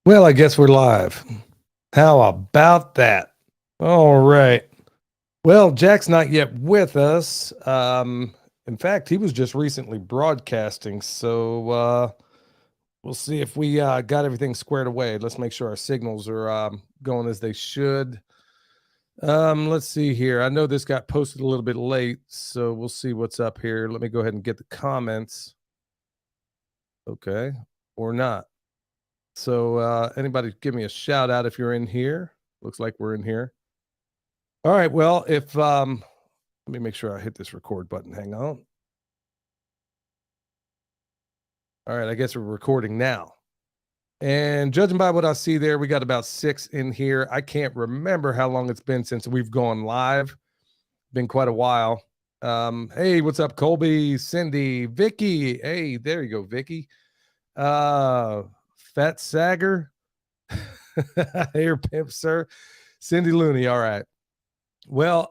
Well, I guess we're live. How about that? All right. Well, Jack's not yet with us. In fact, he was just recently broadcasting, so we'll see if we got everything squared away. Let's make sure our signals are going as they should. Let's see here. I know this got posted a little bit late, so we'll see what's up here. Let me go ahead and get the comments. Okay, or not. So anybody give me a shout out if you're in here. Looks like we're in here. All right. Well, if let me make sure I hit this record button. Hang on. All right, I guess we're recording now. And judging by what I see there, we got about 6 in here. I can't remember how long it's been since we've gone live. Been quite a while. Hey, what's up, Colby, Cindy, Vicky? Hey, there you go, Vicky. Fat Sagger. Here, pimp, sir. Cindy Looney. All right. Well,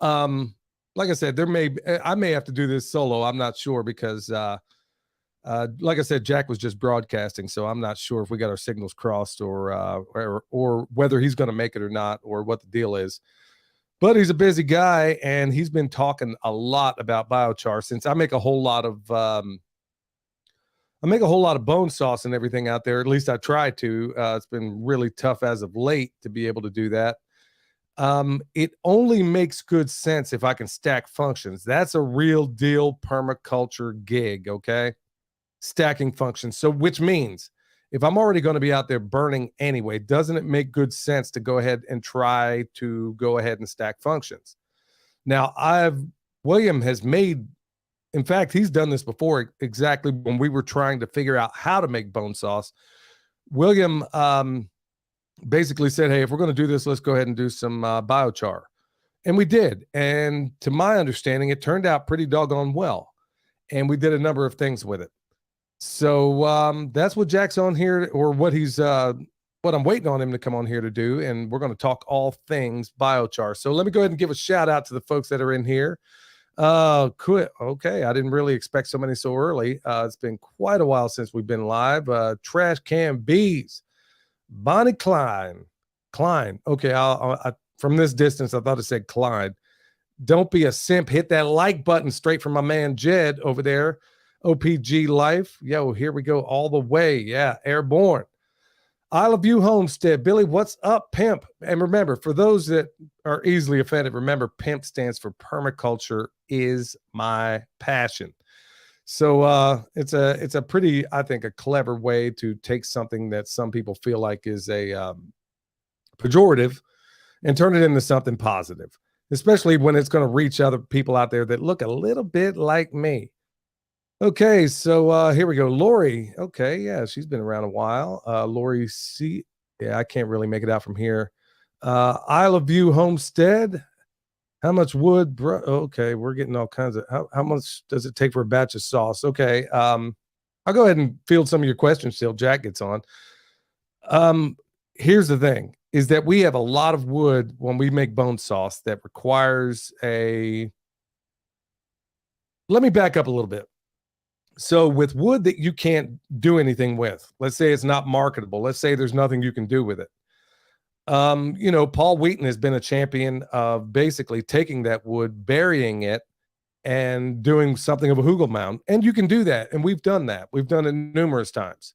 like I said, I may have to do this solo. I'm not sure because, like I said, Jack was just broadcasting, so I'm not sure if we got our signals crossed or whether he's going to make it or not, or what the deal is. But he's a busy guy, and he's been talking a lot about biochar since I make a whole lot of bone sauce and everything out there. At least I try to. It's been really tough as of late to be able to do that. It only makes good sense if I can stack functions. That's a real deal permaculture gig, okay? Stacking functions. So which means if I'm already going to be out there burning anyway, doesn't it make good sense to go ahead and try to go ahead and stack functions? Now, William has made, in fact, he's done this before, exactly when we were trying to figure out how to make bone sauce. William basically said, hey, if we're going to do this, let's go ahead and do some biochar. And we did. And to my understanding, it turned out pretty doggone well. And we did a number of things with it. So that's what Jack's on here, or what I'm waiting on him to come on here to do. And we're going to talk all things biochar. So let me go ahead and give a shout out to the folks that are in here. Cool. Okay. I didn't really expect so many so early. It's been quite a while since we've been live. Trash Can Bees, Bonnie Klein. Okay. From this distance, I thought it said Klein. Don't be a simp. Hit that like button straight from my man Jed over there. OPG Life. Yo, here we go all the way. Yeah, airborne. Isle of View Homestead. Billy, what's up, P.I.M.P.? And remember, for those that are easily offended, remember P.I.M.P. stands for Permaculture is My Passion. So it's a pretty, I think, a clever way to take something that some people feel like is a pejorative and turn it into something positive, especially when it's going to reach other people out there that look a little bit like me. Okay, so here we go. Lori. Okay, yeah, she's been around a while. Lori C. Yeah, I can't really make it out from here. Isle of View Homestead. How much wood, bro? Okay, we're getting all kinds of. How much does it take for a batch of sauce? Okay, I'll go ahead and field some of your questions till Jack gets on. Here's the thing: is that we have a lot of wood when we make bone sauce that requires a. Let me back up a little bit. So with wood that you can't do anything with, let's say it's not marketable. Let's say there's nothing you can do with it. Paul Wheaton has been a champion of basically taking that wood, burying it, and doing something of a hugel mound. And you can do that. And we've done that. We've done it numerous times.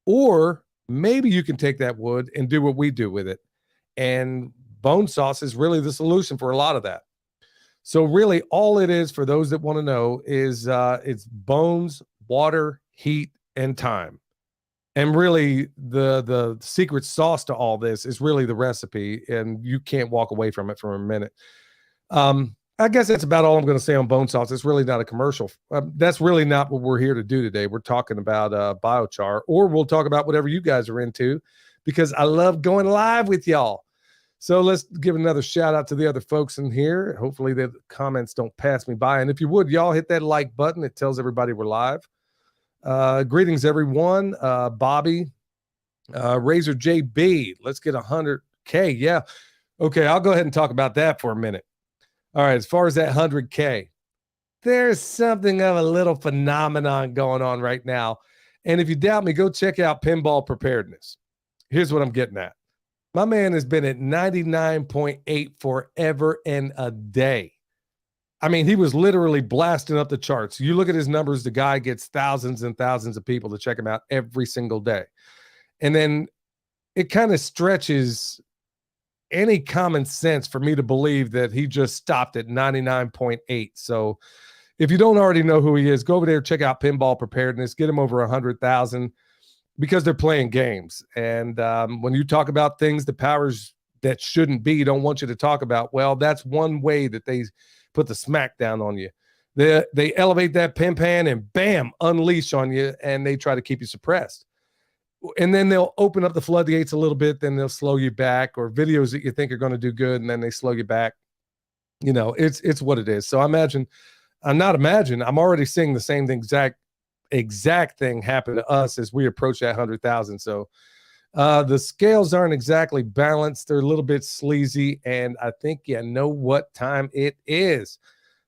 Or maybe you can take that wood and do what we do with it. And bone sauce is really the solution for a lot of that. So really all it is, for those that want to know, is it's bones, water, heat, and time. And really the secret sauce to all this is really the recipe, and you can't walk away from it for a minute. I guess that's about all I'm going to say on bone sauce. It's really not a commercial. That's really not what we're here to do today. We're talking about biochar, or we'll talk about whatever you guys are into, because I love going live with y'all. So let's give another shout out to the other folks in here. Hopefully the comments don't pass me by. And if you would, y'all hit that like button. It tells everybody we're live. Greetings, everyone. Bobby, Razor JB. Let's get 100K. Yeah. Okay, I'll go ahead and talk about that for a minute. All right, as far as that 100K, there's something of a little phenomenon going on right now. And if you doubt me, go check out Pinball Preparedness. Here's what I'm getting at. My man has been at 99.8 forever and a day. I mean, he was literally blasting up the charts. You look at his numbers, the guy gets thousands and thousands of people to check him out every single day. And then it kind of stretches any common sense for me to believe that he just stopped at 99.8. So if you don't already know who he is, go over there, check out Pinball Preparedness, get him over 100,000 because they're playing games. And when you talk about things, the powers that shouldn't be don't want you to talk about, well, that's one way that they put the smack down on you. They elevate that pin pan and bam, unleash on you, and they try to keep you suppressed. And then they'll open up the floodgates a little bit, then they'll slow you back, or videos that you think are going to do good, and then they slow you back. You know, it's what it is. So I'm already seeing the same exact thing happen to us as we approach that 100,000. So the scales aren't exactly balanced. They're a little bit sleazy, and I think you know what time it is.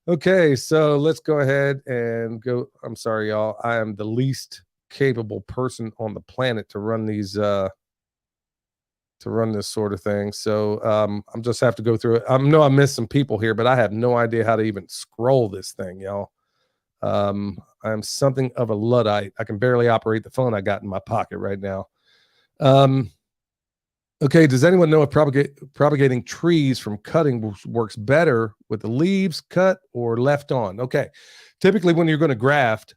Okay, so let's go ahead and go. I'm sorry, y'all. I am the least capable person on the planet to run these to run this sort of thing. So I'm just have to go through it. I know I missed some people here, but I have no idea how to even scroll this thing, y'all. I'm something of a Luddite. I can barely operate the phone I got in my pocket right now. Okay, does anyone know if propagating trees from cutting works better with the leaves cut or left on? Okay, typically when you're going to graft,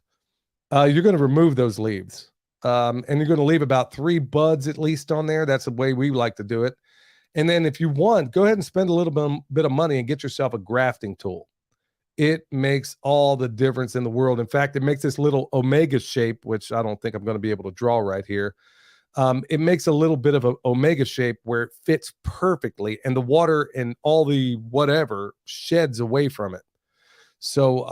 you're going to remove those leaves, and you're going to leave about 3 buds at least on there. That's the way we like to do it. And then if you want, go ahead and spend a little bit of money and get yourself a grafting tool. It makes all the difference in the world. In fact, it makes this little omega shape, which I don't think I'm going to be able to draw right here. It makes a little bit of an omega shape where it fits perfectly, and the water and all the whatever sheds away from it. So,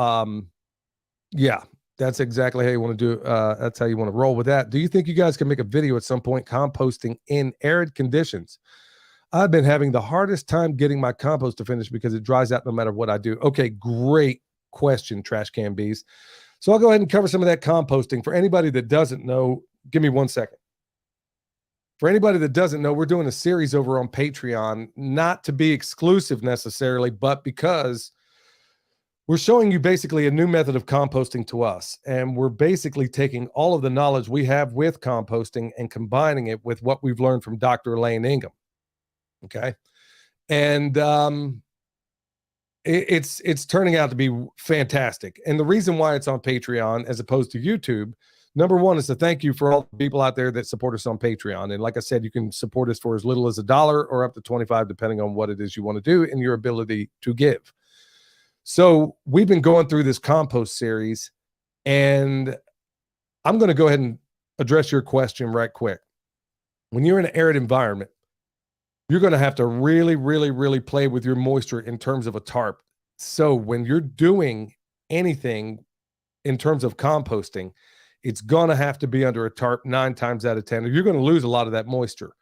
yeah, that's exactly how you want to do. That's how you want to roll with that. Do you think you guys can make a video at some point composting in arid conditions? I've been having the hardest time getting my compost to finish because it dries out no matter what I do. Okay, great question, Trash Can Bees. So I'll go ahead and cover some of that composting. For anybody that doesn't know, give me 1 second. For anybody that doesn't know, we're doing a series over on Patreon, not to be exclusive necessarily, but because we're showing you basically a new method of composting to us. And we're basically taking all of the knowledge we have with composting and combining it with what we've learned from Dr. Elaine Ingham. Okay. And it's turning out to be fantastic. And the reason why it's on Patreon as opposed to YouTube, number one, is to thank you for all the people out there that support us on Patreon. And like I said, you can support us for as little as $1 or up to 25, depending on what it is you want to do and your ability to give. So we've been going through this compost series, and I'm going to go ahead and address your question right quick. When you're in an arid environment, you're going to have to really, really, really play with your moisture in terms of a tarp. So when you're doing anything in terms of composting, it's going to have to be under a tarp 9 times out of 10, or you're going to lose a lot of that moisture.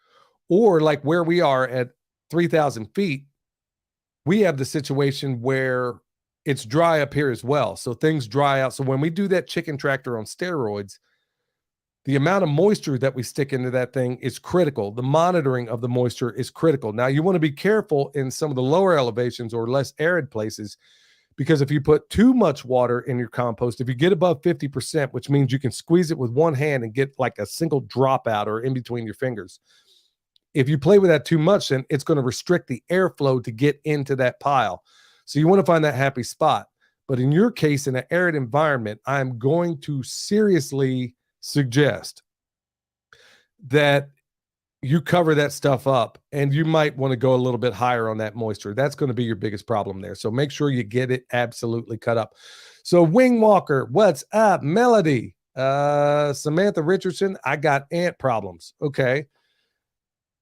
Or like where we are at 3,000 feet, we have the situation where it's dry up here as well. So things dry out. So when we do that chicken tractor on steroids, the amount of moisture that we stick into that thing is critical. The monitoring of the moisture is critical. Now, you want to be careful in some of the lower elevations or less arid places, because if you put too much water in your compost, if you get above 50%, which means you can squeeze it with one hand and get like a single drop out or in between your fingers. If you play with that too much, then it's going to restrict the airflow to get into that pile. So you want to find that happy spot. But in your case, in an arid environment, I'm going to seriously suggest that you cover that stuff up, and you might want to go a little bit higher on that moisture. That's going to be your biggest problem there. So make sure you get it absolutely cut up. So Wing Walker, what's up? Melody, Samantha Richardson, I got ant problems. Okay.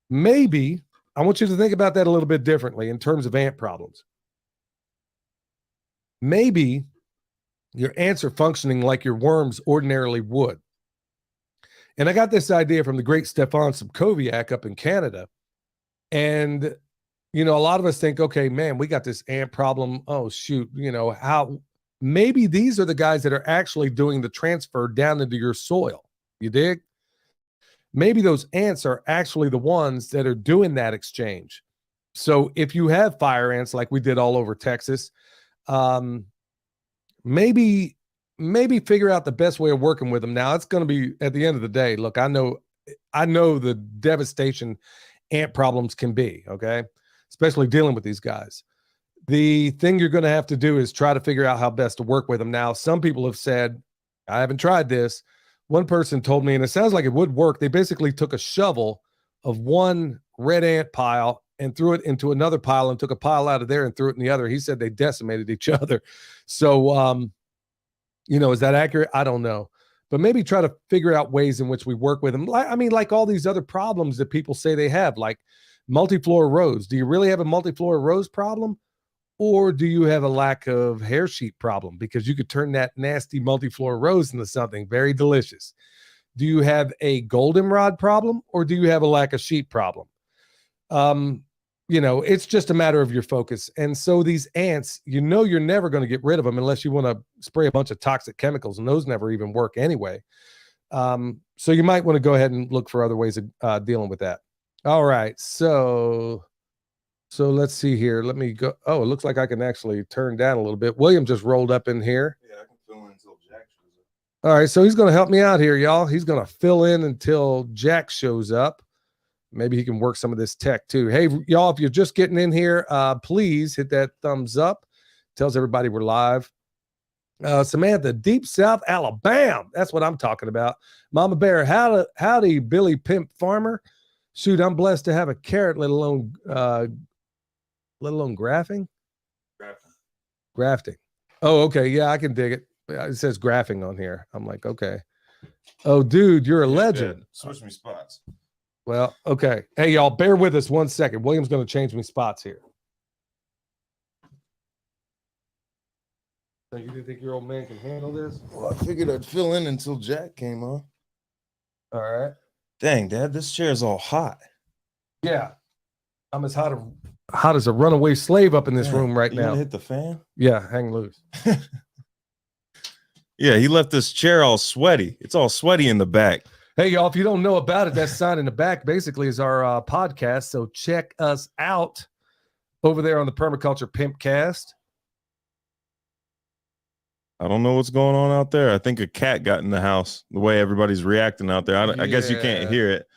Maybe I want you to think about that a little bit differently in terms of ant problems. Maybe your ants are functioning like your worms ordinarily would. And I got this idea from the great Stefan Subkowiak up in Canada. And, you know, a lot of us think, okay, man, we got this ant problem. Oh, shoot. You know, how maybe these are the guys that are actually doing the transfer down into your soil. You dig? maybe those ants are actually the ones that are doing that exchange. So if you have fire ants like we did all over Texas, um, maybe figure out the best way of working with them. Now it's going to be at the end of the day. Look, I know the devastation ant problems can be, okay, especially dealing with these guys. The thing you're going to have to do is try to figure out how best to work with them. Now, some people have said, I haven't tried this. One person told me, and it sounds like it would work. They basically took a shovel of one red ant pile and threw it into another pile and took a pile out of there and threw it in the other. He said they decimated each other. So, is that accurate? I don't know. But maybe try to figure out ways in which we work with them. Like all these other problems that people say they have, like multiflora rose. Do you really have a multiflora rose problem? Or do you have a lack of hair sheet problem? Because you could turn that nasty multiflora rose into something very delicious. Do you have a goldenrod problem, or do you have a lack of sheet problem? It's just a matter of your focus. And so these ants, you're never going to get rid of them unless you want to spray a bunch of toxic chemicals, and those never even work anyway. So you might want to go ahead and look for other ways of dealing with that. All right, so let's see here. Let me go. Oh, it looks like I can actually turn down a little bit. William just rolled up in here. Yeah, I can fill in until Jack shows up. All right, so he's going to help me out here, y'all. He's going to fill in until Jack shows up. Maybe he can work some of this tech too. Hey, y'all, if you're just getting in here, please hit that thumbs up. Tells everybody we're live. Samantha, Deep South Alabama. That's what I'm talking about. Mama Bear, howdy, Billy Pimp Farmer. Shoot, I'm blessed to have a carrot, let alone grafting. Grafting. Oh, okay. Yeah, I can dig it. It says graphing on here. I'm like, okay. Oh, dude, you're a legend. Switch me spots. Well, okay. Hey, y'all, bear with us 1 second. William's going to change me spots here. So you didn't think your old man can handle this? Well, I figured I'd fill in until Jack came on. All right. Dang, Dad, this chair's all hot. Yeah. I'm as hot as a runaway slave up in this room right now. You gonna hit the fan? Yeah, hang loose. Yeah, he left this chair all sweaty. It's all sweaty in the back. Hey, y'all, if you don't know about it, that sign in the back basically is our podcast. So check us out over there on the Permaculture P.I.M.P.Cast. I don't know what's going on out there. I think a cat got in the house, the way everybody's reacting out there. I guess you can't hear it.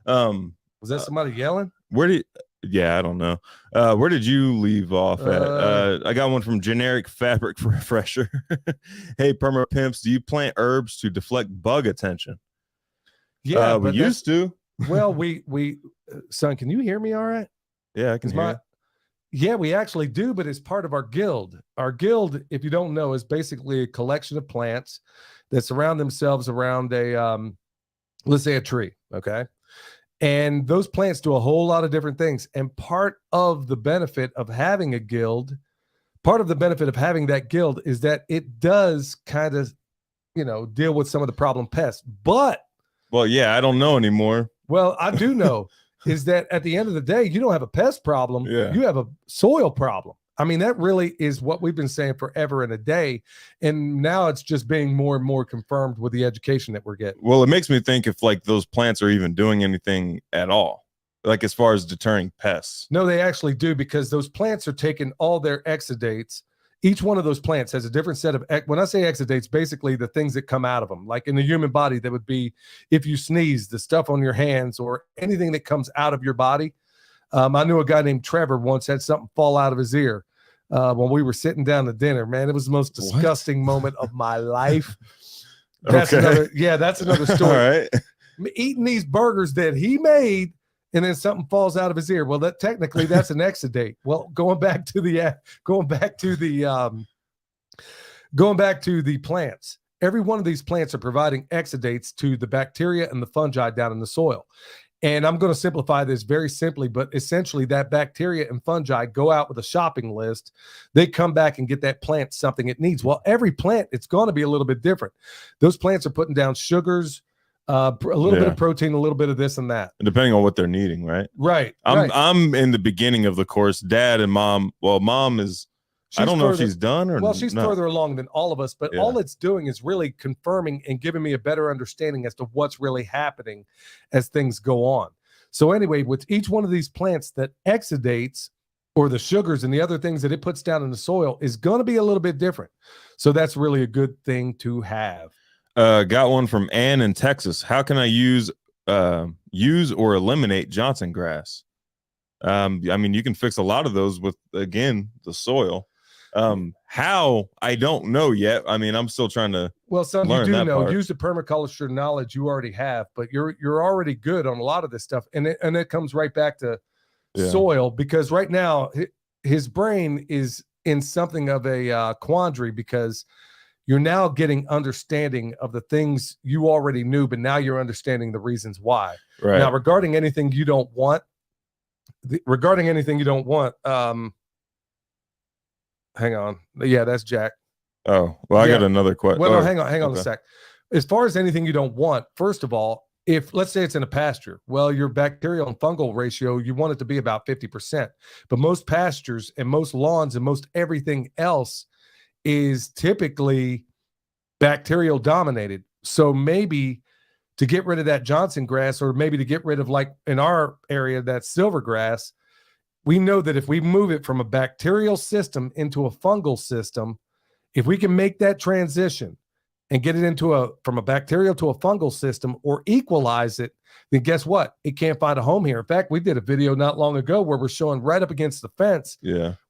Was that somebody yelling? I don't know. Where did you leave off at? I got one from Generic Fabric Refresher. Hey, Perma Pimps, do you plant herbs to deflect bug attention? Yeah, we used to. Well, we son, can you hear me all right? Yeah, I can hear you. Yeah, we actually do, but it's part of our guild. Our guild, if you don't know, is basically a collection of plants that surround themselves around a, let's say a tree, okay? And those plants do a whole lot of different things. And part of the benefit of having a guild, part of the benefit of having that guild is that it does kind of, deal with some of the problem pests. But well, yeah, I don't know anymore. Well, I do know is that at the end of the day, you don't have a pest problem. Yeah. You have a soil problem. I mean, that really is what we've been saying forever and a day. And now it's just being more and more confirmed with the education that we're getting. Well, it makes me think if like those plants are even doing anything at all, like as far as deterring pests. No, they actually do, because those plants are taking all their exudates. Each one of those plants has a different set of, when I say exudates, basically the things that come out of them. Like in the human body, that would be if you sneeze, the stuff on your hands or anything that comes out of your body. I knew a guy named Trevor once had something fall out of his ear when we were sitting down to dinner. Man, it was the most disgusting moment of my life. That's another story. All right. Eating these burgers that he made, and then something falls out of his ear. Well, that's an exudate. Well, going back to the plants. Every one of these plants are providing exudates to the bacteria and the fungi down in the soil. And I'm going to simplify this very simply, but essentially that bacteria and fungi go out with a shopping list. They come back and get that plant something it needs. Well, every plant, it's going to be a little bit different. Those plants are putting down sugars, a little bit of protein, a little bit of this and that. And depending on what they're needing, right? Right. I'm in the beginning of the course. Dad and mom, well, mom is I don't know if she's done or well, she's not. further along than all of us, but all it's doing is really confirming and giving me a better understanding as to what's really happening as things go on. So anyway, with each one of these plants that exudates, or the sugars and the other things that it puts down in the soil, is going to be a little bit different. So that's really a good thing to have. Got one from Ann in Texas. How can I use or eliminate Johnson grass? I mean, you can fix a lot of those with, again, the soil. How, I don't know yet. I mean, I'm still trying to some learn you do that know. part. Use the permaculture knowledge you already have, but you're already good on a lot of this stuff, and it comes right back to soil, because right now his brain is in something of a quandary, because you're now getting understanding of the things you already knew, but now you're understanding the reasons why. Right. Now, regarding anything you don't want, hang on. Yeah, that's Jack. Oh, well, I got another question. Well, no, hang on a sec. As far as anything you don't want, first of all, if let's say it's in a pasture, well, your bacterial and fungal ratio, you want it to be about 50%. But most pastures and most lawns and most everything else is typically bacterial dominated. So maybe to get rid of that Johnson grass, or maybe to get rid of, like in our area, that silver grass, we know that if we move it from a bacterial system into a fungal system, if we can make that transition and get it from a bacterial to a fungal system, or equalize it, then guess what? It can't find a home here. In fact, we did a video not long ago where we're showing right up against the fence,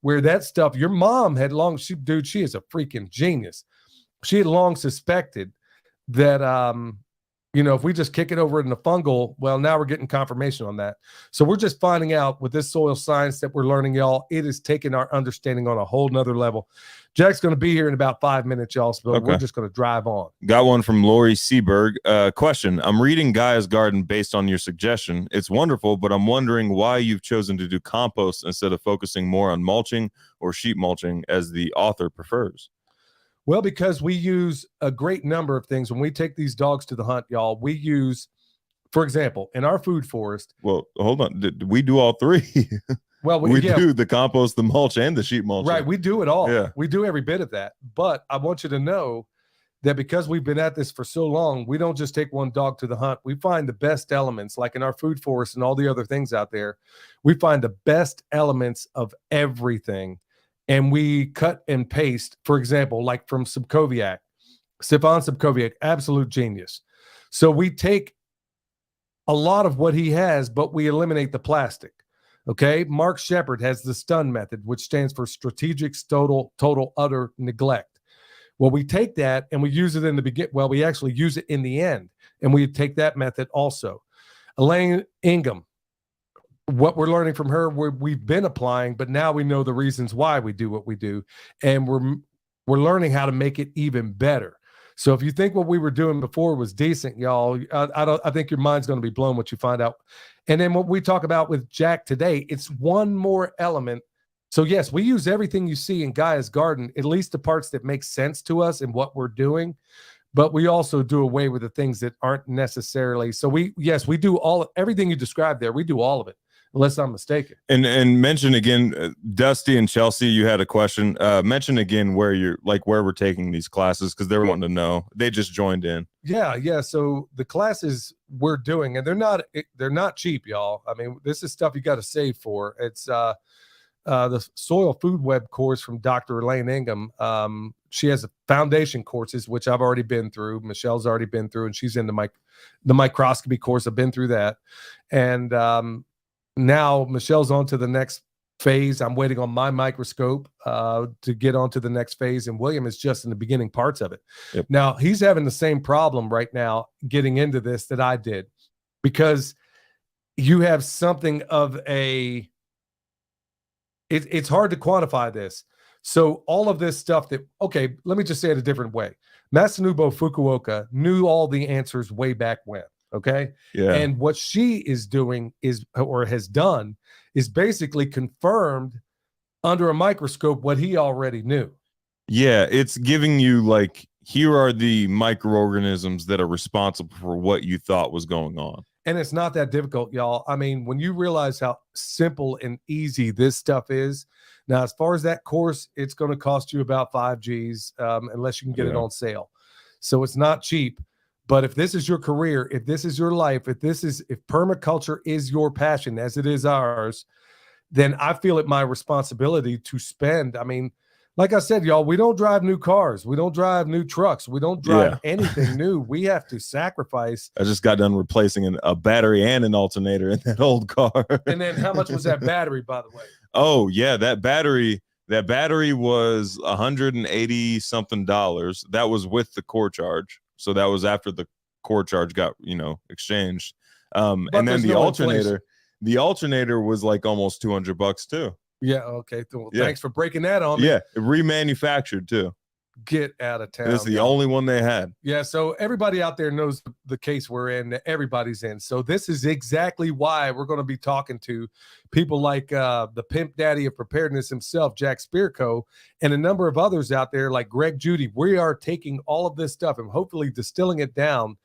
where that stuff, your mom had she is a freaking genius. She had long suspected that, if we just kick it over in the fungal, well, now we're getting confirmation on that. So we're just finding out with this soil science that we're learning, y'all, it is taking our understanding on a whole nother level. Jack's going to be here in about 5 minutes, y'all, so we're just going to drive on. Got one from Lori Seberg. Question. I'm reading Gaia's Garden based on your suggestion. It's wonderful, but I'm wondering why you've chosen to do compost instead of focusing more on mulching or sheet mulching as the author prefers. Well, because we use a great number of things. When we take these dogs to the hunt, y'all, we use, for example, in our food forest. Well, hold on. We do all three. Well, we do the compost, the mulch, and the sheet mulch. Right. We do it all. Yeah. We do every bit of that. But I want you to know that because we've been at this for so long, we don't just take one dog to the hunt. We find the best elements, like in our food forest and all the other things out there. We find the best elements of everything. And we cut and paste, for example, like from Subkoviak, Stefan Subkoviak, absolute genius. So we take a lot of what he has, but we eliminate the plastic. Okay. Mark Shepard has the STUN method, which stands for strategic, total, utter neglect. Well, we take that and we use it in the beginning. Well, we actually use it in the end, and we take that method also. Elaine Ingham, what we're learning from her, we've been applying, but now we know the reasons why we do what we do, and we're learning how to make it even better. So if you think what we were doing before was decent, y'all, I think your mind's going to be blown what you find out. And then what we talk about with Jack today, it's one more element. So yes, we use everything you see in Gaia's Garden, at least the parts that make sense to us and what we're doing, but we also do away with the things that aren't necessarily. So we do everything you described there. We do all of it, unless I'm mistaken. And mention again, Dusty and Chelsea, you had a question. Mention again where we're taking these classes, because they're wanting to know. They just joined in. Yeah. So the classes we're doing, and they're not cheap, y'all. I mean, this is stuff you got to save for. It's the Soil Food Web course from Dr. Elaine Ingham. She has foundation courses, which I've already been through. Michelle's already been through, and she's in the microscopy course. I've been through that. And now Michelle's on to the next phase. I'm waiting on my microscope to get on to the next phase, and William is just in the beginning parts of it. Yep. Now, he's having the same problem right now getting into this that I did, because you have something of it's hard to quantify this. So all of this stuff let me just say it a different way. Masanobu Fukuoka knew all the answers way back when. Okay. Yeah. And what she is doing has done is basically confirmed under a microscope what he already knew. Yeah. It's giving you here are the microorganisms that are responsible for what you thought was going on. And it's not that difficult, y'all. I mean, when you realize how simple and easy this stuff is, now, as far as that course, it's going to cost you about 5 Gs, unless you can get it on sale. So it's not cheap. But if this is your career, if this is your life, if permaculture is your passion, as it is ours, then I feel it my responsibility to spend. I mean, like I said, y'all, we don't drive new cars. We don't drive new trucks. We don't drive anything new. We have to sacrifice. I just got done replacing a battery and an alternator in that old car. And then how much was that battery, by the way? Oh, yeah, that battery was $180 something. That was with the core charge. So that was after the core charge got, exchanged. And then the alternator was like almost $200 too. Yeah. Okay. Well, thanks for breaking that on me. Yeah. Remanufactured too. Get out of town. It's the only one they had. Yeah. So everybody out there knows the case we're in. Everybody's in. So this is exactly why we're going to be talking to people like the pimp daddy of preparedness himself, Jack Spirko, and a number of others out there like Greg Judy. We are taking all of this stuff and hopefully distilling it down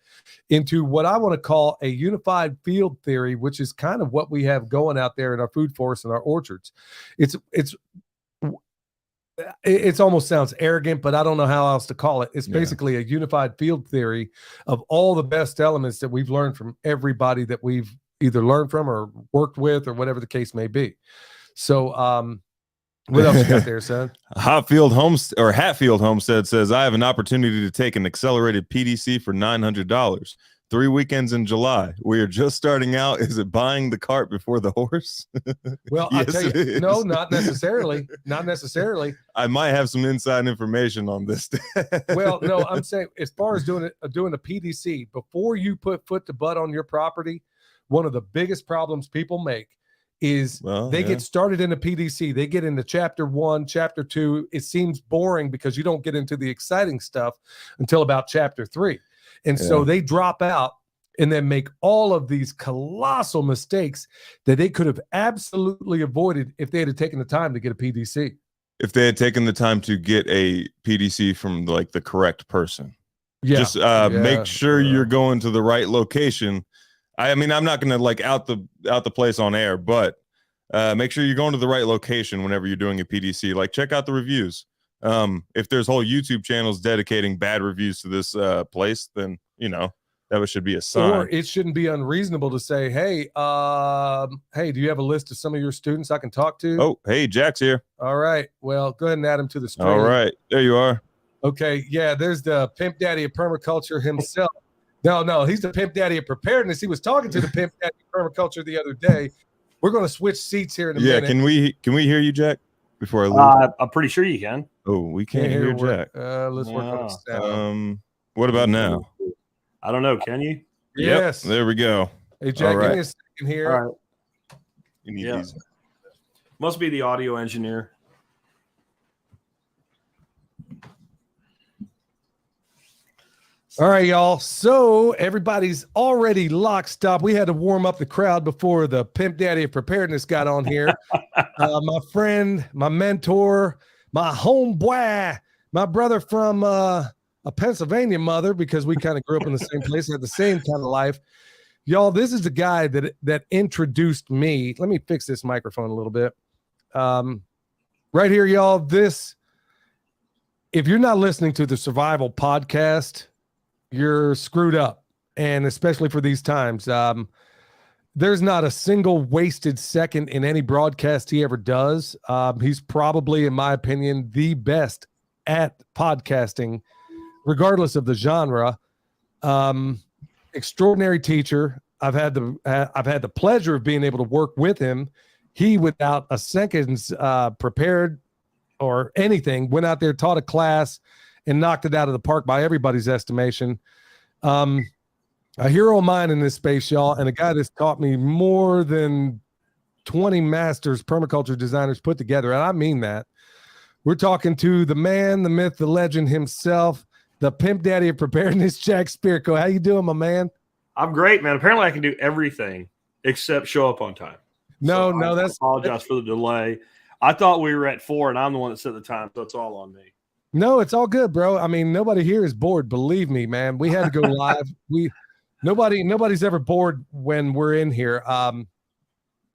into what I want to call a unified field theory, which is kind of what we have going out there in our food forests and our orchards. It almost sounds arrogant, but I don't know how else to call it. It's basically a unified field theory of all the best elements that we've learned from everybody that we've either learned from or worked with or whatever the case may be. So, what else you got there, son? Hatfield Homestead says, I have an opportunity to take an accelerated PDC for $900. 3 weekends in July. We are just starting out. Is it buying the cart before the horse? Well, Yes, I'll tell you, no, not necessarily. Not necessarily. I might have some inside information on this. Well, no, I'm saying as far as doing a PDC, before you put foot to butt on your property, one of the biggest problems people make is they get started in a PDC. They get into chapter 1, chapter 2. It seems boring because you don't get into the exciting stuff until about chapter 3. And so they drop out and then make all of these colossal mistakes that they could have absolutely avoided if they had taken the time to get a PDC. If they had taken the time to get a PDC from like the correct person. Yeah. Just make sure you're going to the right location. I mean, I'm not going to like out the place on air, but make sure you're going to the right location whenever you're doing a PDC. Like check out the reviews. If there's whole YouTube channels dedicating bad reviews to this place, then that should be a sign. Or it shouldn't be unreasonable to say, hey, do you have a list of some of your students I can talk to? Oh, hey, Jack's here. All right. Well, go ahead and add him to the stream. All right. There you are. Okay. Yeah, there's the pimp daddy of permaculture himself. No, he's the pimp daddy of preparedness. He was talking to the pimp daddy of permaculture the other day. We're going to switch seats here in a minute. Yeah, can we hear you, Jack, before I leave? I'm pretty sure you can. Oh, we can't hear Jack. Let's work on the sound. What about now? I don't know. Can you? Yes. Yep, there we go. Hey, Jack, give me a second here. All right. You need these. Must be the audio engineer. All right, y'all. So everybody's already locked up. We had to warm up the crowd before the pimp daddy of preparedness got on here. My friend, my mentor, my homeboy, my brother from a Pennsylvania mother, because we kind of grew up in the same place, had the same kind of life. Y'all, this is the guy that introduced me. Let me fix this microphone a little bit. Right here, y'all. If you're not listening to the Survival Podcast, you're screwed up, and especially for these times. There's not a single wasted second in any broadcast he ever does. He's probably, in my opinion, the best at podcasting, regardless of the genre. Extraordinary teacher. I've had the pleasure of being able to work with him. He, without a second's prepared or anything, went out there, taught a class, and knocked it out of the park by everybody's estimation. A hero of mine in this space, y'all, and a guy that's taught me more than 20 masters permaculture designers put together, and I mean that. We're talking to the man, the myth, the legend himself, the pimp daddy of preparedness, Jack Spirko. How you doing, my man? I'm great, man. Apparently I can do everything except show up on time. No, I apologize for the delay. I thought we were at 4, and I'm the one that set the time, so it's all on me. No, it's all good, bro. I mean, nobody here is bored. Believe me, man. We had to go live. We Nobody's ever bored when we're in here.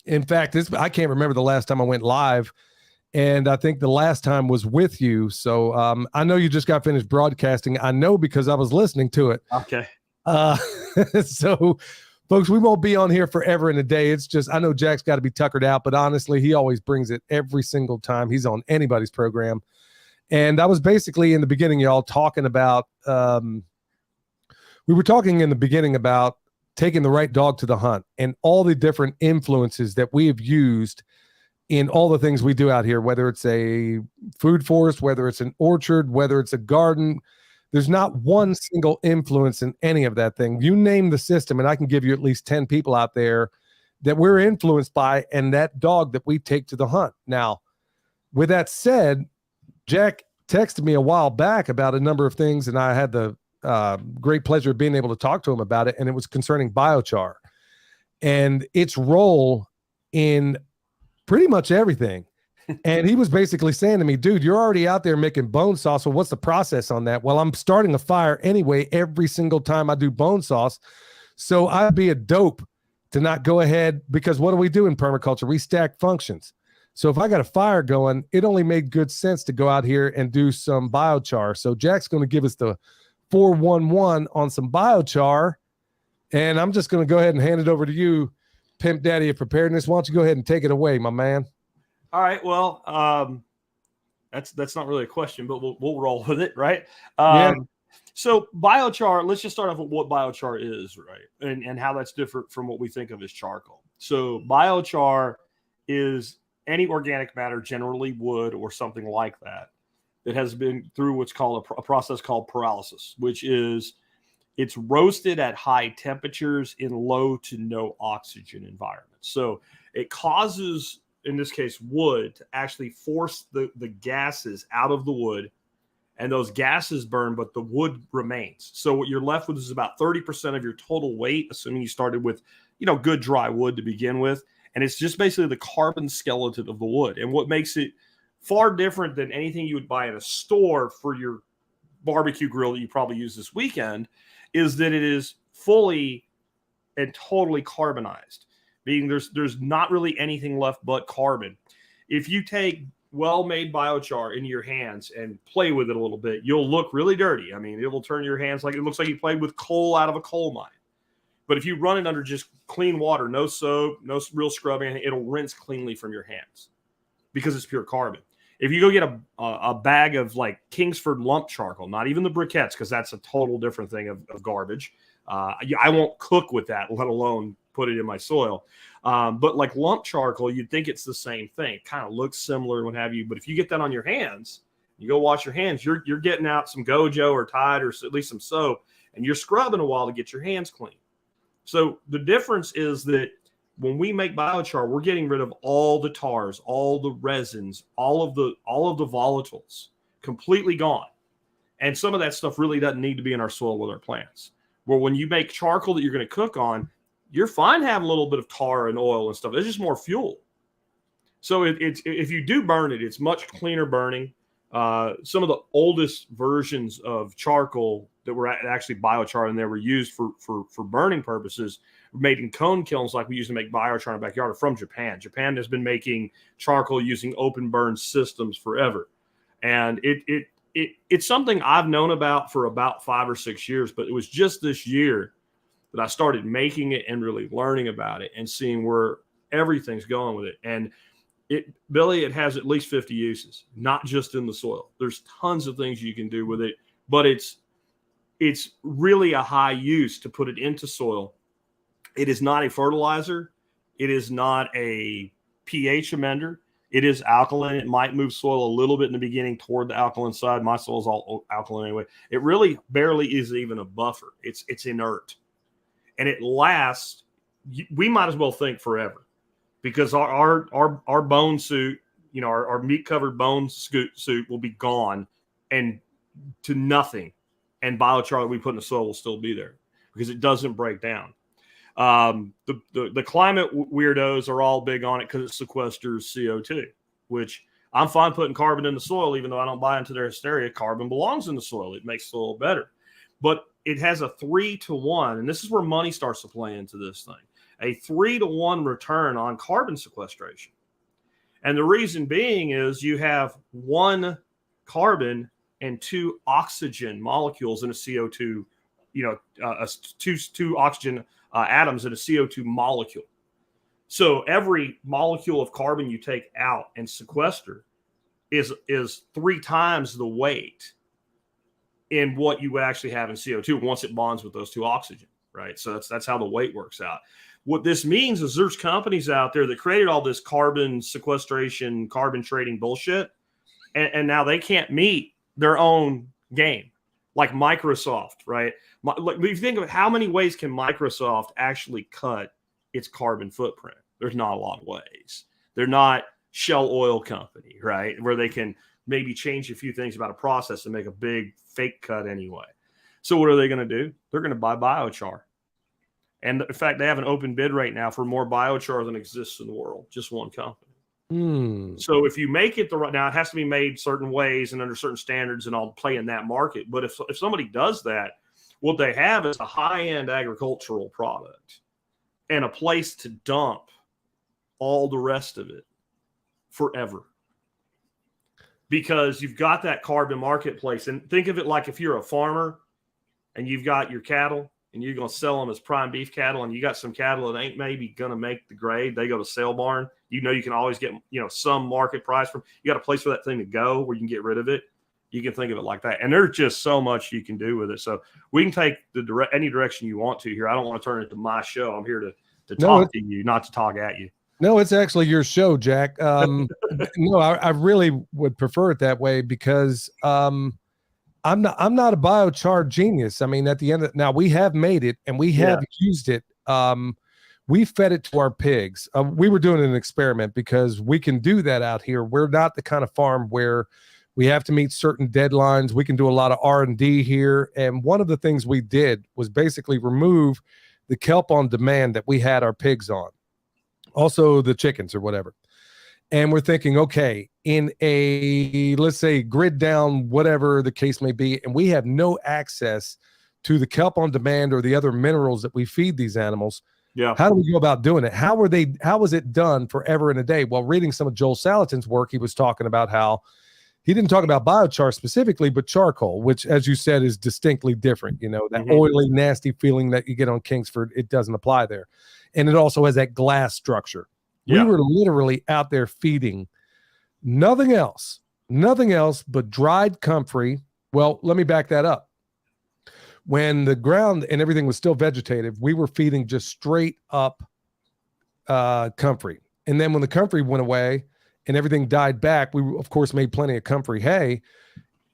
In fact, I can't remember the last time I went live, and I think the last time was with you. So I know you just got finished broadcasting. I know because I was listening to it. Okay. So, folks, we won't be on here forever and a day. It's just I know Jack's got to be tuckered out, but honestly, he always brings it every single time he's on anybody's program. And I was basically in the beginning, y'all, talking about we were talking in the beginning about taking the right dog to the hunt and all the different influences that we have used in all the things we do out here, whether it's a food forest, whether it's an orchard, whether it's a garden. There's not one single influence in any of that thing. You name the system, and I can give you at least 10 people out there that we're influenced by and that dog that we take to the hunt. Now, with that said, Jack texted me a while back about a number of things, and I had the great pleasure of being able to talk to him about it, and it was concerning biochar and its role in pretty much everything. And he was basically saying to me, dude, you're already out there making bone sauce. So what's the process on that? Well, I'm starting a fire anyway every single time I do bone sauce. So I'd be a dope to not go ahead, because what do we do in permaculture? We stack functions. So if I got a fire going, it only made good sense to go out here and do some biochar. So Jack's going to give us the 411 on some biochar, and I'm just going to go ahead and hand it over to you, Pimp Daddy of Preparedness. Why don't you go ahead and take it away, my man? All right. Well, that's not really a question, but we'll roll with it, right? Yeah. So biochar, let's just start off with what biochar is, right? And how that's different from what we think of as charcoal. So biochar is any organic matter, generally wood or something like that, that has been through what's called a process called pyrolysis, which is it's roasted at high temperatures in low to no oxygen environments. So it causes, in this case, wood to actually force the gases out of the wood, and those gases burn, but the wood remains. So what you're left with is about 30% of your total weight, assuming you started with, good dry wood to begin with. And it's just basically the carbon skeleton of the wood. And what makes it far different than anything you would buy in a store for your barbecue grill that you probably use this weekend is that it is fully and totally carbonized, meaning there's not really anything left but carbon. If you take well-made biochar into your hands and play with it a little bit, you'll look really dirty. I mean, it will turn your hands like it looks like you played with coal out of a coal mine. But if you run it under just clean water, no soap, no real scrubbing, it'll rinse cleanly from your hands because it's pure carbon. If you go get a bag of like Kingsford lump charcoal, not even the briquettes, because that's a total different thing of garbage. I won't cook with that, let alone put it in my soil. But like lump charcoal, you'd think it's the same thing. It kind of looks similar and what have you. But if you get that on your hands, you go wash your hands, you're getting out some Gojo or Tide or at least some soap, and you're scrubbing a while to get your hands clean. So the difference is that when we make biochar, we're getting rid of all the tars, all the resins, all of the volatiles, completely gone. And some of that stuff really doesn't need to be in our soil with our plants. Where when you make charcoal that you're going to cook on, you're fine having a little bit of tar and oil and stuff. It's just more fuel. So if you do burn it, it's much cleaner burning. Some of the oldest versions of charcoal that were actually biochar and they were used for burning purposes were made in cone kilns like we used to make biochar in the backyard are from Japan. Japan has been making charcoal using open burn systems forever. And it's something I've known about for about 5 or 6 years, but it was just this year that I started making it and really learning about it and seeing where everything's going with it. And Billy, it has at least 50 uses, not just in the soil. There's tons of things you can do with it, but it's really a high use to put it into soil. It is not a fertilizer. It is not a pH amender. It is alkaline. It might move soil a little bit in the beginning toward the alkaline side. My soil is all alkaline anyway. It really barely is even a buffer. It's inert. And it lasts, we might as well think forever. Because our bone suit, our meat covered bone suit will be gone and to nothing, and biochar that we put in the soil will still be there because it doesn't break down. The climate weirdos are all big on it because it sequesters CO2, which I'm fine putting carbon in the soil, even though I don't buy into their hysteria. Carbon belongs in the soil; it makes soil better. But it has a 3-to-1, and this is where money starts to play into this thing, a 3-to-1 return on carbon sequestration. And the reason being is you have 1 carbon and 2 oxygen molecules in a CO2, two oxygen atoms in a CO2 molecule. So every molecule of carbon you take out and sequester is 3 times the weight in what you would actually have in CO2 once it bonds with those 2 oxygen, right? So that's how the weight works out. What this means is there's companies out there that created all this carbon sequestration, carbon trading bullshit, and now they can't meet their own game, like Microsoft, right? Like, if you think of it, how many ways can Microsoft actually cut its carbon footprint? There's not a lot of ways. They're not Shell Oil Company, right? Where they can maybe change a few things about a process and make a big fake cut anyway. So what are they going to do? They're going to buy biochar. And in fact, they have an open bid right now for more biochar than exists in the world, just one company. So if you make it now it has to be made certain ways and under certain standards and all play in that market. But if somebody does that, what they have is a high-end agricultural product and a place to dump all the rest of it forever. Because you've got that carbon marketplace. And think of it like if you're a farmer and you've got your cattle and you're going to sell them as prime beef cattle, and you got some cattle that ain't maybe going to make the grade, they go to sale barn. You can always get, some market price from. You got a place for that thing to go where you can get rid of it. You can think of it like that. And there's just so much you can do with it. So we can take any direction you want to here. I don't want to turn it into my show. I'm here to talk to you, not to talk at you. No, it's actually your show, Jack. No, I really would prefer it that way because I'm not a biochar genius. I mean, at the end of now, we have made it and we have used it. We fed it to our pigs. We were doing an experiment because we can do that out here. We're not the kind of farm where we have to meet certain deadlines. We can do a lot of R&D here. And one of the things we did was basically remove the kelp on demand that we had our pigs on, also the chickens or whatever. And we're thinking, okay, in a, let's say, grid down, whatever the case may be, and we have no access to the kelp on demand or the other minerals that we feed these animals. Yeah. How do we go about doing it? How was it done forever and a day? Well, reading some of Joel Salatin's work, he was talking about how he didn't talk about biochar specifically, but charcoal, which, as you said, is distinctly different. That oily, nasty feeling that you get on Kingsford, it doesn't apply there. And it also has that glass structure. We were literally out there feeding nothing else but dried comfrey. Well, let me back that up. When the ground and everything was still vegetative, we were feeding just straight up comfrey. And then when the comfrey went away and everything died back, we, of course, made plenty of comfrey hay.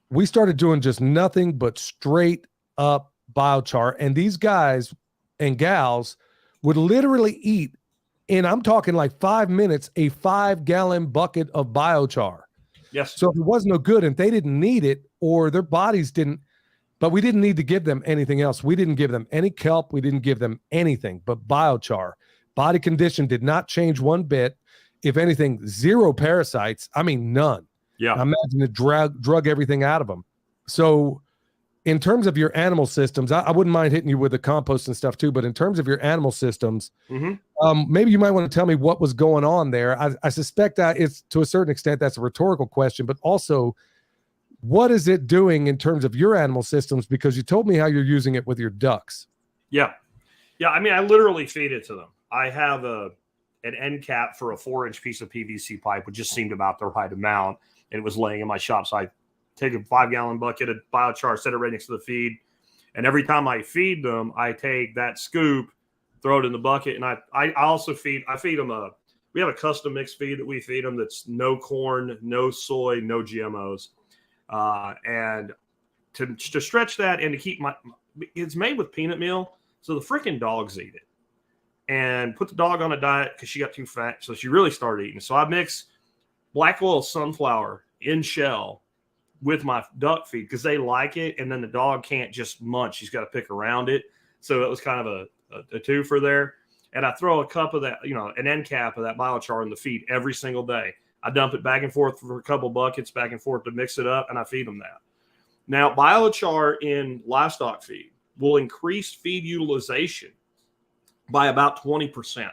We started doing just nothing but straight up biochar. And these guys and gals would literally eat, and I'm talking like 5 minutes, a 5-gallon bucket of biochar. Yes. So if it was no good and they didn't need it or their bodies didn't, but we didn't need to give them anything else. We didn't give them any kelp. We didn't give them anything but biochar. Body condition did not change one bit. If anything, 0 parasites. I mean, none. Yeah. I imagine it drug everything out of them. So in terms of your animal systems, I wouldn't mind hitting you with the compost and stuff too, but in terms of your animal systems, maybe you might want to tell me what was going on there. I suspect that it's, to a certain extent, that's a rhetorical question, but also what is it doing in terms of your animal systems? Because you told me how you're using it with your ducks. Yeah. Yeah. I mean, I literally feed it to them. I have an end cap for a 4-inch piece of PVC pipe, which just seemed about the right amount. And it was laying in my shop. So I take a 5-gallon bucket of biochar, set it right next to the feed. And every time I feed them, I take that scoop, throw it in the bucket. And I also feed them we have a custom mix feed that we feed them that's no corn, no soy, no GMOs. And to stretch that and to keep it's made with peanut meal. So the freaking dogs eat it. And put the dog on a diet because she got too fat. So she really started eating. So I mix black oil sunflower in shell with my duck feed because they like it. And then the dog can't just munch. She's got to pick around it. So it was kind of a twofer there. And I throw a cup of that, an end cap of that biochar in the feed every single day. I dump it back and forth for a couple buckets back and forth to mix it up, and I feed them that. Now, biochar in livestock feed will increase feed utilization by about 20%.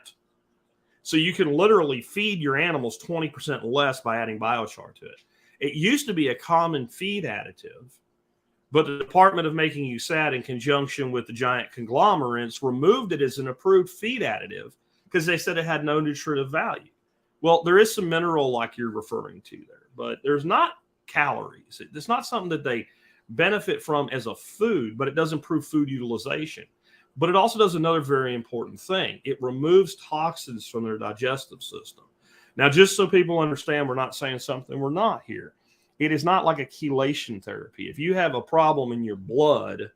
So you can literally feed your animals 20% less by adding biochar to it. It used to be a common feed additive, but the Department of Making You Sad, in conjunction with the giant conglomerates, removed it as an approved feed additive because they said it had no nutritive value. Well, there is some mineral like you're referring to there, but there's not calories. It's not something that they benefit from as a food, but it does improve food utilization. But it also does another very important thing. It removes toxins from their digestive system. Now, just so people understand, we're not saying something we're not here. It is not like a chelation therapy. If you have a problem in your blood,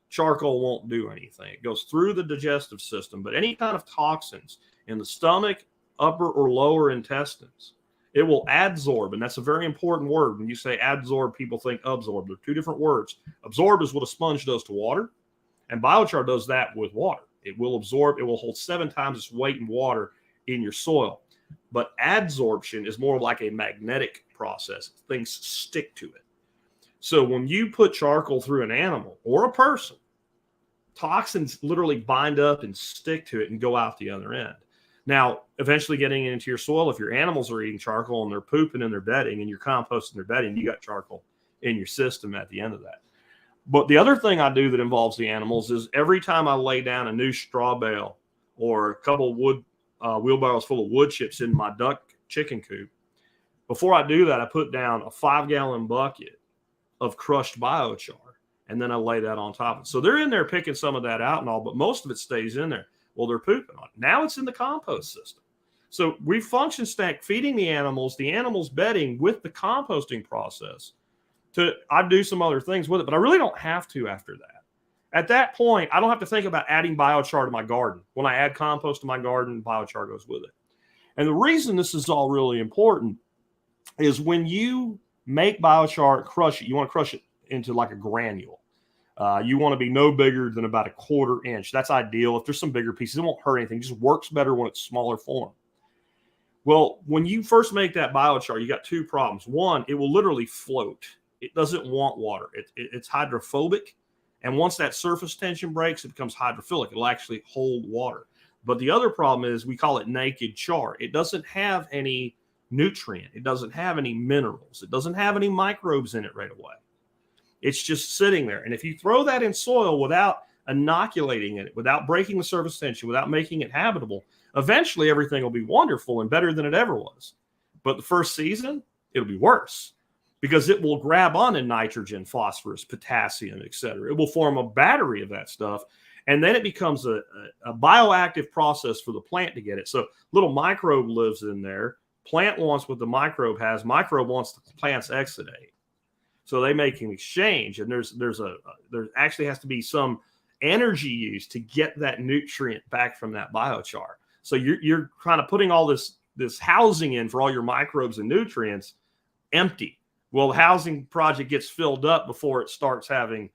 charcoal won't do anything. It goes through the digestive system, but any kind of toxins in the stomach, upper or lower intestines, it will adsorb. And that's a very important word. When you say adsorb, people think absorb. They're two different words. Absorb is what a sponge does to water, and biochar does that with water. It will absorb. It will hold 7 times its weight in water in your soil. But adsorption is more like a magnetic process. Things stick to it. So when you put charcoal through an animal or a person, toxins literally bind up and stick to it and go out the other end. Now, eventually getting into your soil, if your animals are eating charcoal and they're pooping in their bedding and you're composting their bedding, you got charcoal in your system at the end of that. But the other thing I do that involves the animals is every time I lay down a new straw bale or a couple of wood wheelbarrows full of wood chips in my duck chicken coop, before I do that, I put down a 5-gallon bucket of crushed biochar, and then I lay that on top of it. So they're in there picking some of that out and all, but most of it stays in there. Well, they're pooping on it. Now it's in the compost system. So we function stack feeding the animals bedding with the composting process. I do some other things with it, but I really don't have to after that. At that point, I don't have to think about adding biochar to my garden. When I add compost to my garden, biochar goes with it. And the reason this is all really important is when you make biochar, crush it, you want to crush it into like a granule. You want to be no bigger than about 1/4 inch. That's ideal. If there's some bigger pieces, it won't hurt anything. It just works better when it's smaller form. Well, when you first make that biochar, you got 2 problems. One, it will literally float. It doesn't want water. It's hydrophobic. And once that surface tension breaks, it becomes hydrophilic. It'll actually hold water. But the other problem is we call it naked char. It doesn't have any nutrient. It doesn't have any minerals. It doesn't have any microbes in it right away. It's just sitting there. And if you throw that in soil without inoculating it, without breaking the surface tension, without making it habitable, eventually everything will be wonderful and better than it ever was. But the first season, it'll be worse because it will grab onto nitrogen, phosphorus, potassium, etc. It will form a battery of that stuff. And then it becomes a bioactive process for the plant to get it. So little microbe lives in there. Plant wants what the microbe has. Microbe wants the plant's exudate. So they make an exchange, and there actually has to be some energy used to get that nutrient back from that biochar. So you're kind of putting all this housing in for all your microbes and nutrients empty. Well, the housing project gets filled up before it starts having,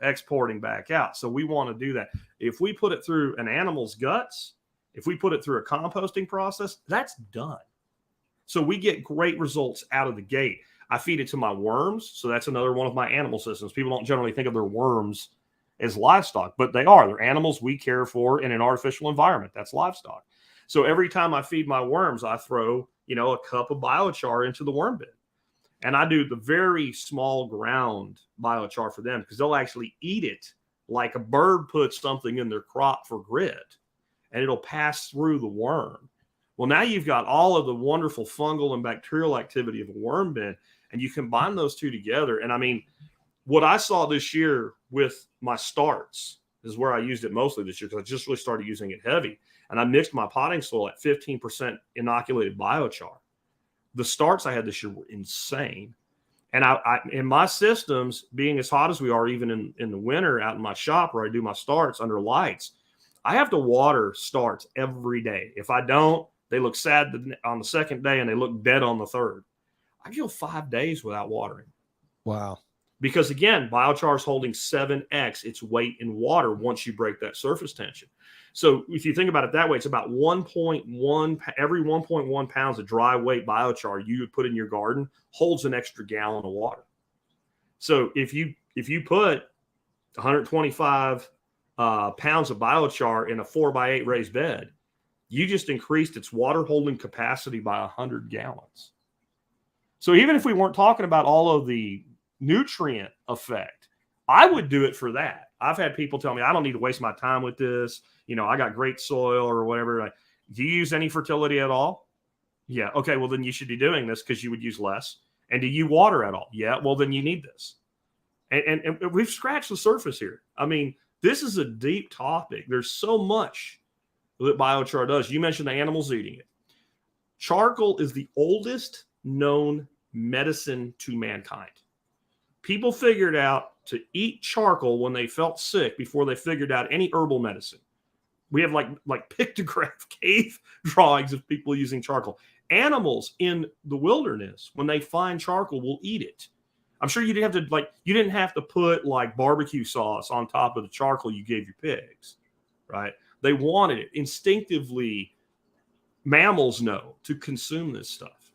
exporting back out. So we want to do that. If we put it through an animal's guts, if we put it through a composting process, that's done. So we get great results out of the gate. I feed it to my worms. So that's another one of my animal systems. People don't generally think of their worms as livestock, but they are. They're animals we care for in an artificial environment. That's livestock. So every time I feed my worms, I throw, a cup of biochar into the worm bin. And I do the very small ground biochar for them because they'll actually eat it like a bird puts something in their crop for grit, and it'll pass through the worm. Well, now you've got all of the wonderful fungal and bacterial activity of a worm bin, and you combine those two together. And I mean, what I saw this year with my starts is where I used it mostly this year because I just really started using it heavy. And I mixed my potting soil at 15% inoculated biochar. The starts I had this year were insane. And I in my systems, being as hot as we are, even in the winter out in my shop where I do my starts under lights, I have to water starts every day. If I don't, they look sad on the second day and they look dead on the third. I go 5 days without watering. Wow. Because again, biochar is holding 7x its weight in water once you break that surface tension. So if you think about it that way, it's about 1.1, every 1.1 pounds of dry weight biochar you would put in your garden holds an extra gallon of water. So if you put 125 pounds of biochar in a 4x8 raised bed, you just increased its water holding capacity by 100 gallons. So even if we weren't talking about all of the nutrient effect, I would do it for that. I've had people tell me, I don't need to waste my time with this. I got great soil or whatever. Like, do you use any fertility at all? Yeah. Okay. Well, then you should be doing this because you would use less. And do you water at all? Yeah. Well, then you need this. And we've scratched the surface here. I mean, this is a deep topic. There's so much that biochar does. You mentioned the animals eating it. Charcoal is the oldest known medicine to mankind. People figured out to eat charcoal when they felt sick before they figured out any herbal medicine. We have like pictograph cave drawings of people using charcoal. Animals in the wilderness, when they find charcoal, will eat it. I'm sure you didn't have to put like barbecue sauce on top of the charcoal you gave your pigs, right? They wanted it instinctively. Mammals know to consume this stuff.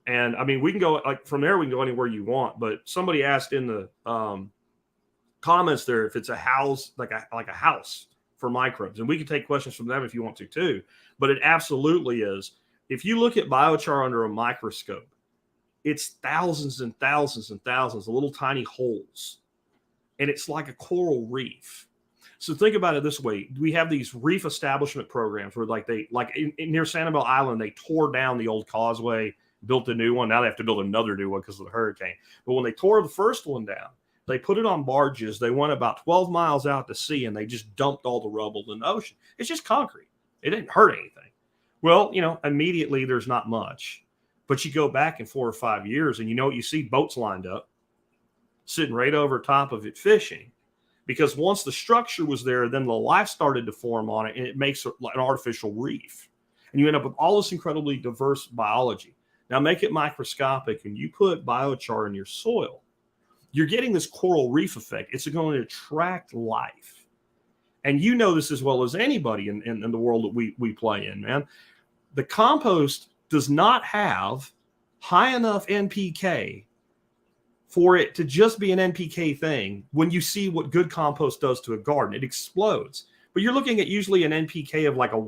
And I mean, we can go from there, we can go anywhere you want. But somebody asked in the comments there if it's a house, like a house for microbes. And we can take questions from them if you want to too. But it absolutely is. If you look at biochar under a microscope, it's thousands and thousands and thousands of little tiny holes. And it's like a coral reef. So think about it this way. We have these reef establishment programs where near Sanibel Island, they tore down the old causeway, built a new one. Now they have to build another new one because of the hurricane. But when they tore the first one down, they put it on barges. They went about 12 miles out to sea and they just dumped all the rubble in the ocean. It's just concrete. It didn't hurt anything. Well, immediately there's not much. But you go back in 4 or 5 years and you see boats lined up, sitting right over top of it fishing. Because once the structure was there, then the life started to form on it, and it makes an artificial reef. And you end up with all this incredibly diverse biology. Now make it microscopic, and you put biochar in your soil, you're getting this coral reef effect. It's going to attract life. And you know this as well as anybody in the world that we play in, man. The compost does not have high enough NPK for it to just be an NPK thing. When you see what good compost does to a garden, it explodes. But you're looking at usually an NPK of like a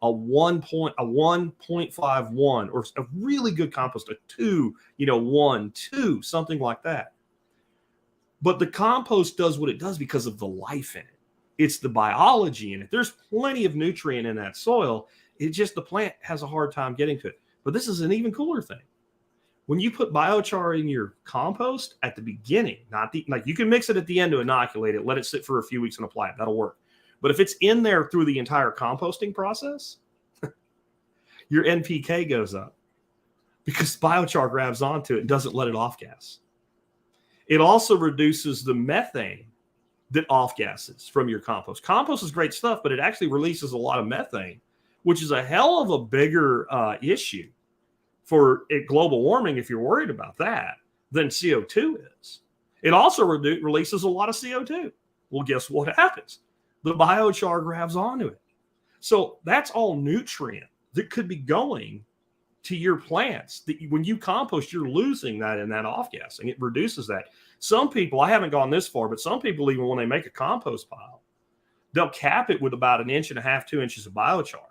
1.51 or a really good compost, a 2, 1, 2, something like that. But the compost does what it does because of the life in it. It's the biology in it. There's plenty of nutrient in that soil. It's just the plant has a hard time getting to it. But this is an even cooler thing. When you put biochar in your compost at the beginning, you can mix it at the end to inoculate it, let it sit for a few weeks and apply it. That'll work. But if it's in there through the entire composting process, your NPK goes up because biochar grabs onto it and doesn't let it off gas. It also reduces the methane that off gases from your compost. Compost is great stuff, but it actually releases a lot of methane, which is a hell of a bigger issue for global warming, if you're worried about that, than CO2 is. It also releases a lot of CO2. Well, guess what happens? The biochar grabs onto it. So that's all nutrient that could be going to your plants. When you compost, you're losing that in that off-gassing. It reduces that. Some people, I haven't gone this far, but some people, even when they make a compost pile, they'll cap it with about 1.5 inches, 2 inches of biochar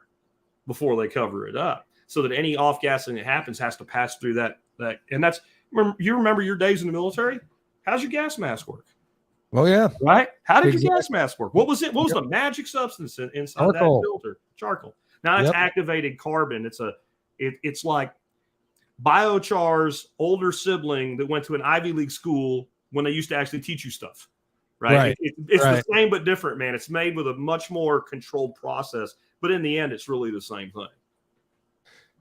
before they cover it up, so that any off-gassing that happens has to pass through that. And that's, you remember your days in the military? How's your gas mask work? Well, yeah. Right? How did your gas mask work? What was it? What was the magic substance inside Charcoal. that filter? Charcoal. Now it's activated carbon. It's like biochar's older sibling that went to an Ivy League school when they used to actually teach you stuff. Right? It's the same but different, man. It's made with a much more controlled process, but in the end, it's really the same thing.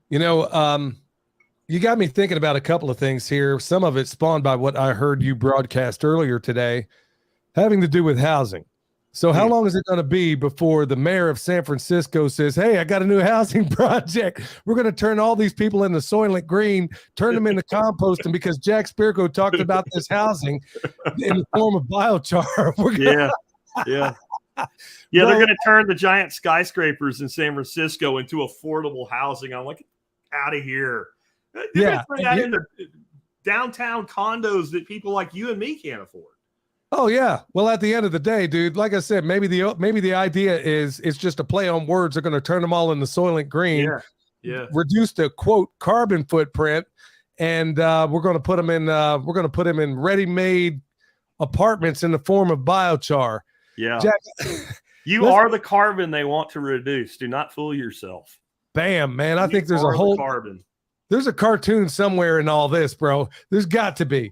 You got me thinking about a couple of things here. Some of it spawned by what I heard you broadcast earlier today, having to do with housing. So how long is it going to be before the mayor of San Francisco says, hey, I got a new housing project. We're going to turn all these people into Soylent Green, turn them into compost. And because Jack Spirko talked about this housing in the form of biochar. Yeah, they're going to turn the giant skyscrapers in San Francisco into affordable housing. I'm like, out of here. They're going to turn that into downtown condos that people like you and me can't afford. Oh yeah. Well, at the end of the day, dude, like I said, maybe the idea is it's just a play on words. They're going to turn them all into Soylent Green, reduce the quote carbon footprint, and we're going to put them in ready-made apartments in the form of biochar. Yeah. Jack, you are the carbon they want to reduce. Do not fool yourself. Bam, man. I think there's a whole carbon. There's a cartoon somewhere in all this, bro. There's got to be.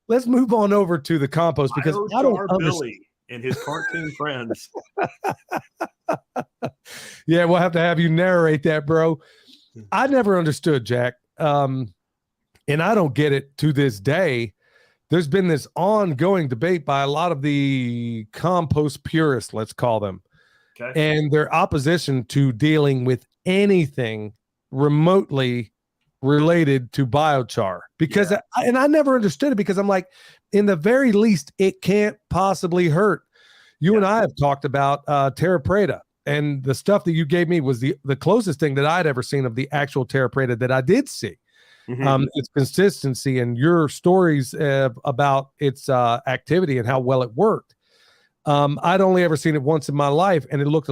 Let's move on over to the compost because I don't understand. Billy and his cartoon friends. Yeah, we'll have to have you narrate that, bro. I never understood, Jack. And I don't get it to this day. There's been this ongoing debate by a lot of the compost purists, let's call them, and their opposition to dealing with anything remotely related to biochar, because I never understood it, because I'm like, in the very least, it can't possibly hurt. You and I have talked about terra preta, and the stuff that you gave me was the closest thing that I'd ever seen of the actual terra preta that I did see. Its consistency and your stories about its activity and how well it worked. I'd only ever seen it once in my life, and it looked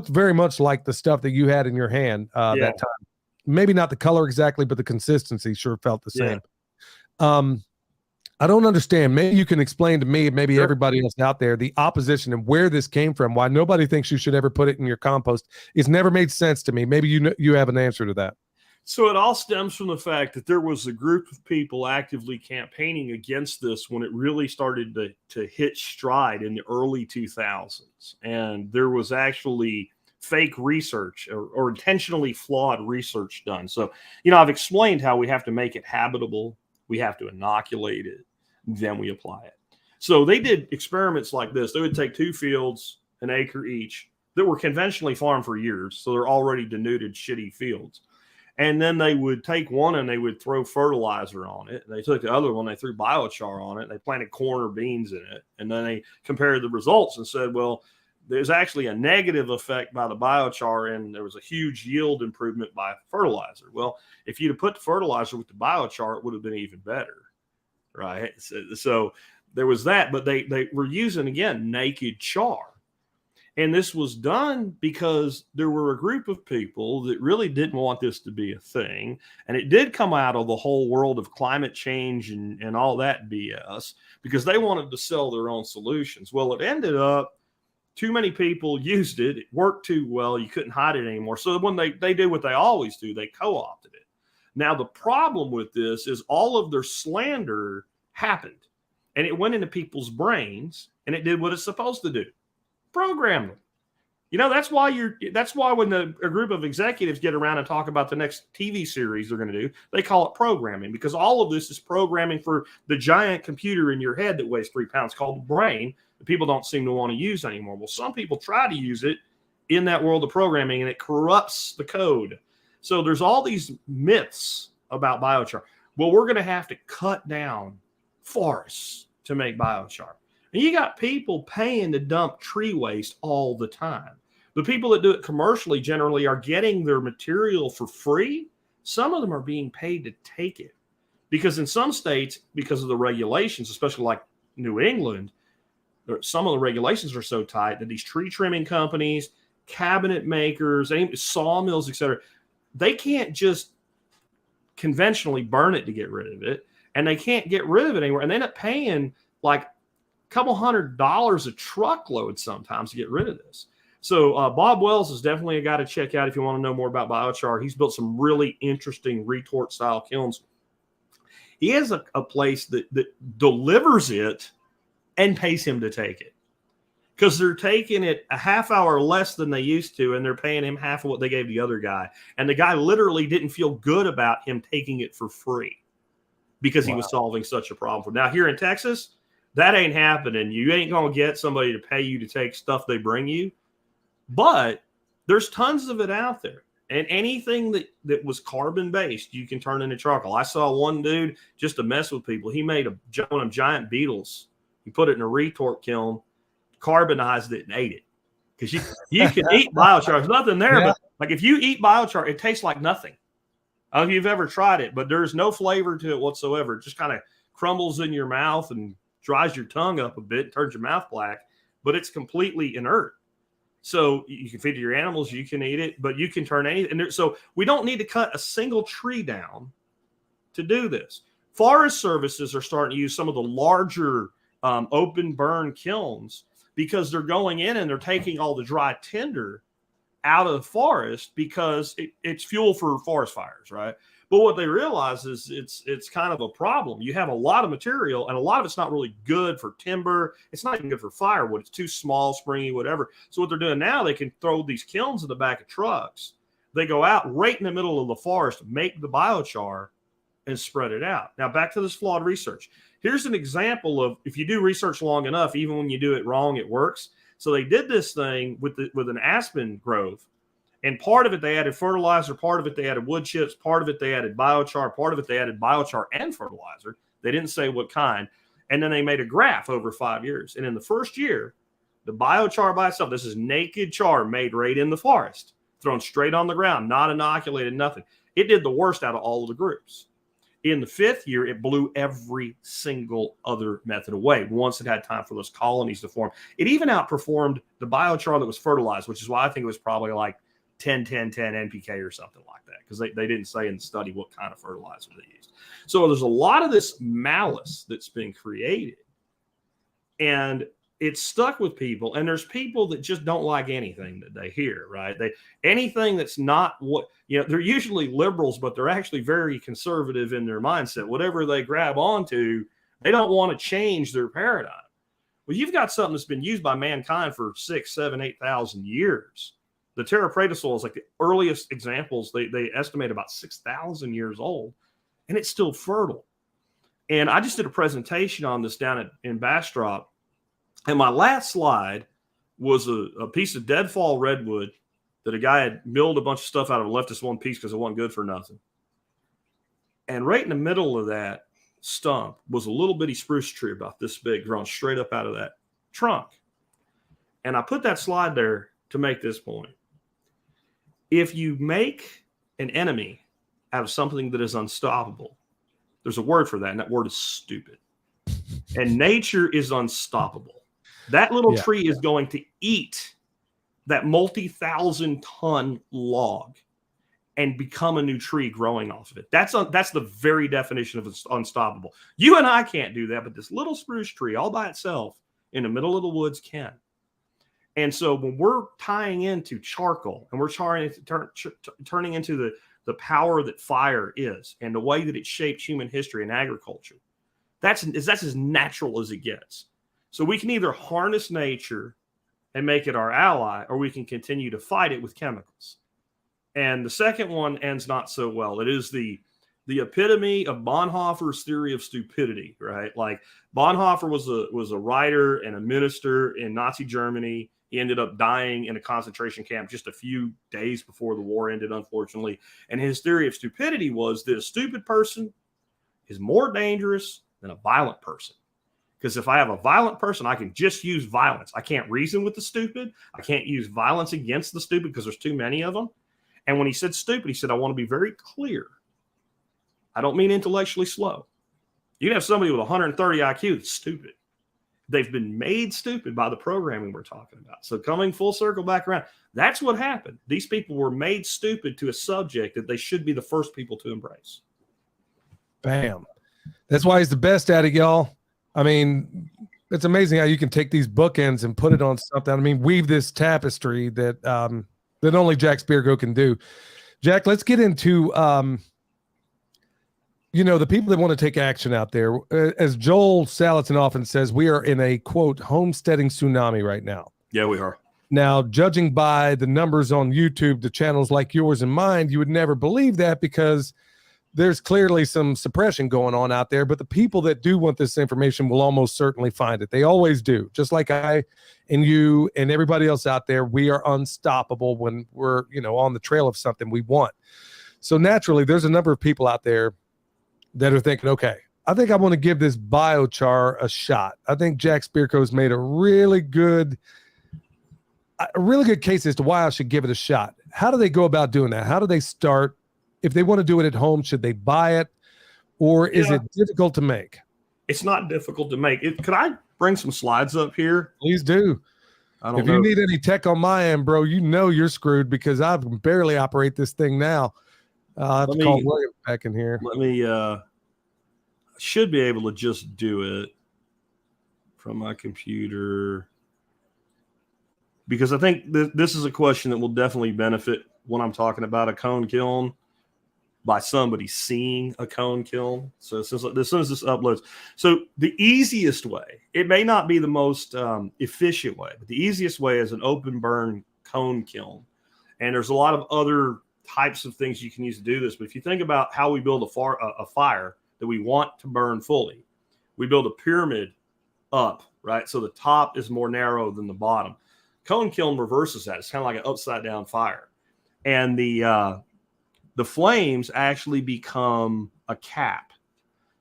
very much like the stuff that you had in your hand that time. Maybe not the color exactly, but the consistency sure felt the same. I don't understand. Maybe you can explain to me, maybe everybody else out there, the opposition and where this came from, why nobody thinks you should ever put it in your compost. It's never made sense to me. Maybe you have an answer to that. So it all stems from the fact that there was a group of people actively campaigning against this when it really started to hit stride in the early 2000s. And there was actually fake research or intentionally flawed research done. So, I've explained how we have to make it habitable. We have to inoculate it. Then we apply it. So they did experiments like this. They would take 2 fields, an acre each, that were conventionally farmed for years. So they're already denuded, shitty fields. And then they would take one and they would throw fertilizer on it. They took the other one, they threw biochar on it. They planted corn or beans in it. And then they compared the results and said, well, there's actually a negative effect by the biochar, and there was a huge yield improvement by fertilizer. Well, if you'd have put the fertilizer with the biochar, it would have been even better, right? So there was that, but they were using, again, naked char. And this was done because there were a group of people that really didn't want this to be a thing. And it did come out of the whole world of climate change and all that BS, because they wanted to sell their own solutions. Well, it ended up too many people used it. It worked too well. You couldn't hide it anymore. So when they did what they always do, they co-opted it. Now, the problem with this is all of their slander happened, and it went into people's brains, and it did what it's supposed to do. Program them. That's why when a group of executives get around and talk about the next TV series they're going to do, they call it programming, because all of this is programming for the giant computer in your head that weighs 3 pounds called the brain that people don't seem to want to use anymore. Well, some people try to use it in that world of programming, and it corrupts the code. So there's all these myths about biochar. Well, we're going to have to cut down forests to make biochar. And you got people paying to dump tree waste all the time. The people that do it commercially generally are getting their material for free. Some of them are being paid to take it. Because in some states, because of the regulations, especially like New England, some of the regulations are so tight that these tree trimming companies, cabinet makers, sawmills, etc., they can't just conventionally burn it to get rid of it. And they can't get rid of it anywhere. And they end up paying like couple $100 a truckload sometimes to get rid of this. So Bob Wells is definitely a guy to check out if you want to know more about biochar. He's built some really interesting retort style kilns. He has a place that delivers it and pays him to take it, because they're taking it a half hour less than they used to, and they're paying him half of what they gave the other guy. And the guy literally didn't feel good about him taking it for free because he was solving such a problem for. Now here in Texas, that ain't happening. You ain't going to get somebody to pay you to take stuff they bring you. But there's tons of it out there. And anything that was carbon-based, you can turn into charcoal. I saw one dude, just to mess with people, he made one of them giant beetles. He put it in a retort kiln, carbonized it, and ate it. Because you can eat biochar. There's nothing there. But like if you eat biochar, it tastes like nothing. I don't know if you've ever tried it, but there's no flavor to it whatsoever. It just kind of crumbles in your mouth and dries your tongue up a bit, turns your mouth black, but it's completely inert. So you can feed it to your animals, you can eat it, but you can turn anything. And so we don't need to cut a single tree down to do this. Forest services are starting to use some of the larger open burn kilns because they're going in and they're taking all the dry tinder out of the forest because it's fuel for forest fires, right? But what they realize is it's kind of a problem. You have a lot of material, and a lot of it's not really good for timber. It's not even good for firewood. It's too small, springy, whatever. So what they're doing now, they can throw these kilns in the back of trucks. They go out right in the middle of the forest, make the biochar, and spread it out. Now, back to this flawed research. Here's an example of if you do research long enough, even when you do it wrong, it works. So they did this thing with an aspen grove. And part of it, they added fertilizer. Part of it, they added wood chips. Part of it, they added biochar. Part of it, they added biochar and fertilizer. They didn't say what kind. And then they made a graph over 5 years. And in the first year, the biochar by itself, this is naked char made right in the forest, thrown straight on the ground, not inoculated, nothing. It did the worst out of all of the groups. In the 5th year, it blew every single other method away once it had time for those colonies to form. It even outperformed the biochar that was fertilized, which is why I think it was probably like 10, 10, 10 NPK or something like that, because they didn't say in the study what kind of fertilizer they used. So there's a lot of this malice that's been created, and it's stuck with people. And there's people that just don't like anything that they hear, right? Anything that's not what, they're usually liberals, but they're actually very conservative in their mindset. Whatever they grab onto, they don't want to change their paradigm. Well, you've got something that's been used by mankind for 6, 7, 8,000 years. The terra preta soil is like the earliest examples. They estimate about 6,000 years old, and it's still fertile. And I just did a presentation on this down in Bastrop, and my last slide was a piece of deadfall redwood that a guy had milled a bunch of stuff out of and left this one piece because it wasn't good for nothing. And right in the middle of that stump was a little bitty spruce tree about this big, grown straight up out of that trunk. And I put that slide there to make this point. If you make an enemy out of something that is unstoppable, there's a word for that, and that word is stupid. And nature is unstoppable. That little tree is going to eat that multi-thousand-ton log and become a new tree growing off of it. That's the very definition of unstoppable. You and I can't do that, but this little spruce tree all by itself in the middle of the woods can. And so when we're tying into charcoal and we're turning into the power that fire is and the way that it shaped human history and agriculture, that's as natural as it gets. So we can either harness nature and make it our ally, or we can continue to fight it with chemicals. And the second one ends not so well. It is the epitome of Bonhoeffer's theory of stupidity, right? Like Bonhoeffer was a writer and a minister in Nazi Germany. He ended up dying in a concentration camp just a few days before the war ended, unfortunately. And his theory of stupidity was that a stupid person is more dangerous than a violent person. Because if I have a violent person, I can just use violence. I can't reason with the stupid. I can't use violence against the stupid because there's too many of them. And when he said stupid, he said, I want to be very clear. I don't mean intellectually slow. You can have somebody with 130 IQ that's stupid. They've been made stupid by the programming we're talking about. So coming full circle back around, that's what happened. These people were made stupid to a subject that they should be the first people to embrace. Bam. That's why he's the best at it, y'all. I mean, it's amazing how you can take these bookends and put it on something. I mean, weave this tapestry that that only Jack Spirko can do. Jack, let's get into the people that want to take action out there. As Joel Salatin often says, we are in a, quote, homesteading tsunami right now. Yeah, we are. Now, judging by the numbers on YouTube, the channels like yours and mine, you would never believe that because there's clearly some suppression going on out there. But the people that do want this information will almost certainly find it. They always do. Just like I and you and everybody else out there, we are unstoppable when we're, on the trail of something we want. So naturally, there's a number of people out there that are thinking, okay, I think I want to give this biochar a shot. I think Jack Spirko's made a really good case as to why I should give it a shot. How do they go about doing that? How do they start? If they want to do it at home, should they buy it, or is it difficult to make? It's not difficult to make. Could I bring some slides up here? Please do. I don't If know. you need any tech on my end, bro, you know you're screwed because I can barely operate this thing now. I'll have to call William back in here. Let me should be able to just do it from my computer, because I think this is a question that will definitely benefit when I'm talking about a cone kiln by somebody seeing a cone kiln. So as soon as this uploads, so the easiest way, it may not be the most efficient way, but the easiest way is an open burn cone kiln. And there's a lot of other types of things you can use to do this. But if you think about how we build a fire that we want to burn fully, we build a pyramid up, right? So the top is more narrow than the bottom. Cone kiln reverses that. It's kind of like an upside down fire. And the flames actually become a cap.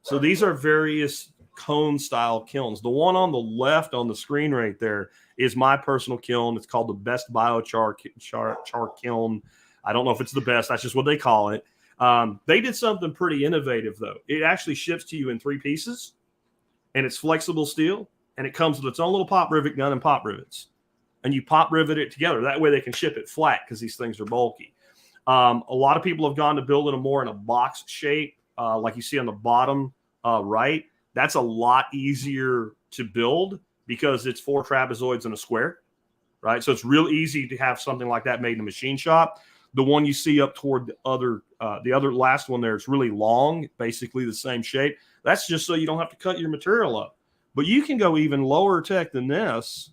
So these are various cone style kilns. The one on the left on the screen right there is my personal kiln. It's called the Best Biochar Kiln. I don't know if it's the best. That's just what they call it. They did something pretty innovative, though. It actually ships to you in 3 pieces, and it's flexible steel, and it comes with its own little pop rivet gun and pop rivets. And you pop rivet it together. That way they can ship it flat because these things are bulky. A lot of people have gone to building them more in a box shape, like you see on the bottom right. That's a lot easier to build because it's 4 trapezoids in a square, right? So it's real easy to have something like that made in a machine shop. The one you see up toward the other last one there is really long, basically the same shape. That's just so you don't have to cut your material up. But you can go even lower tech than this.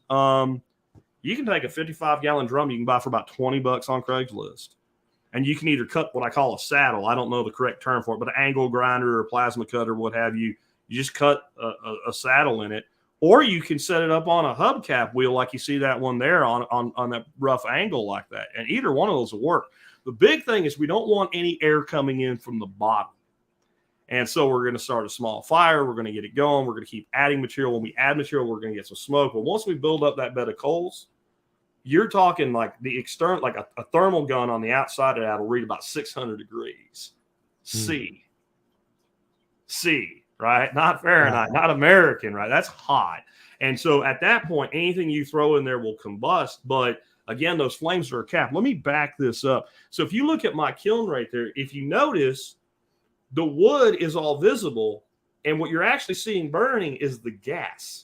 You can take a 55-gallon drum you can buy for about $20 on Craigslist. And you can either cut what I call a saddle. I don't know the correct term for it, but an angle grinder or plasma cutter, what have you. You just cut a saddle in it. Or you can set it up on a hubcap wheel like you see that one there on that rough angle like that. And either one of those will work. The big thing is we don't want any air coming in from the bottom. And so we're going to start a small fire. We're going to get it going. We're going to keep adding material. When we add material, we're going to get some smoke. But once we build up that bed of coals, you're talking like the external, like a thermal gun on the outside of that will read about 600 degrees C, right? Not Fahrenheit, not American, right? That's hot. And so at that point, anything you throw in there will combust. But again, those flames are a cap. Let me back this up. So if you look at my kiln right there, if you notice, the wood is all visible. And what you're actually seeing burning is the gas.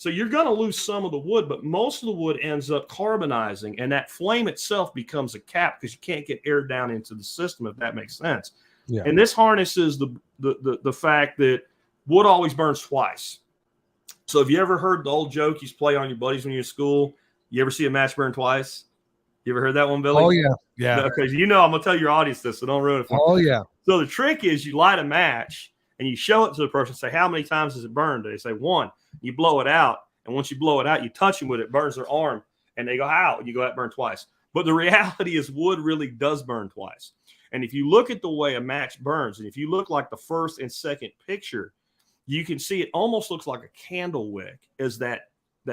So you're going to lose some of the wood, but most of the wood ends up carbonizing, and that flame itself becomes a cap because you can't get air down into the system, if that makes sense. Yeah. And this harnesses the fact that wood always burns twice. So have you ever heard the old joke you used to play on your buddies when you're in school? You ever see a match burn twice? You ever heard that one, Billy? Oh, yeah. Yeah. Okay, I'm going to tell your audience this, so don't ruin it for me. Oh, yeah. So the trick is you light a match, and you show it to the person, say, how many times has it burned? They say 1. You blow it out, and once you blow it out, you touch them with it, it burns their arm, and they go, how? And you go, that burned twice. But the reality is wood really does burn twice. And if you look at the way a match burns, and if you look like the first and second picture, you can see it almost looks like a candle wick as that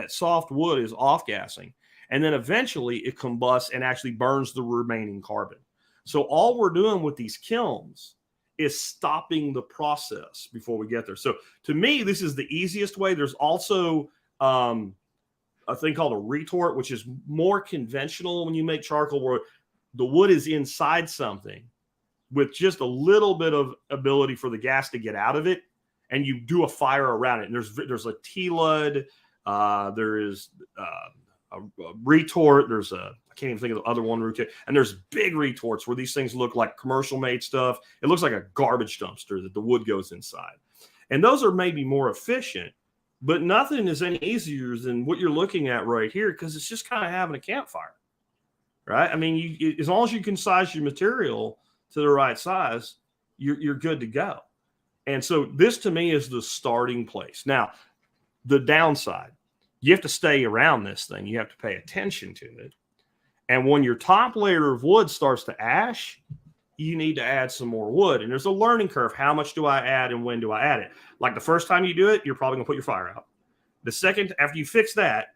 soft wood is off-gassing. And then eventually it combusts and actually burns the remaining carbon. So all we're doing with these kilns is stopping the process before we get there. So to me, this is the easiest way. There's also a thing called a retort, which is more conventional when you make charcoal, where the wood is inside something with just a little bit of ability for the gas to get out of it, and you do a fire around it. And there's a T-Lud, there is a retort, there's I can't even think of the other one, and there's big retorts where these things look like commercial made stuff. It looks like a garbage dumpster that the wood goes inside. And those are maybe more efficient, but nothing is any easier than what you're looking at right here, because it's just kind of having a campfire, right? I mean, as long as you can size your material to the right size, you're good to go. And so this to me is the starting place. Now, the downside, you have to stay around this thing. You have to pay attention to it. And when your top layer of wood starts to ash, you need to add some more wood. And there's a learning curve. How much do I add and when do I add it? Like the first time you do it, you're probably going to put your fire out. The second, after you fix that,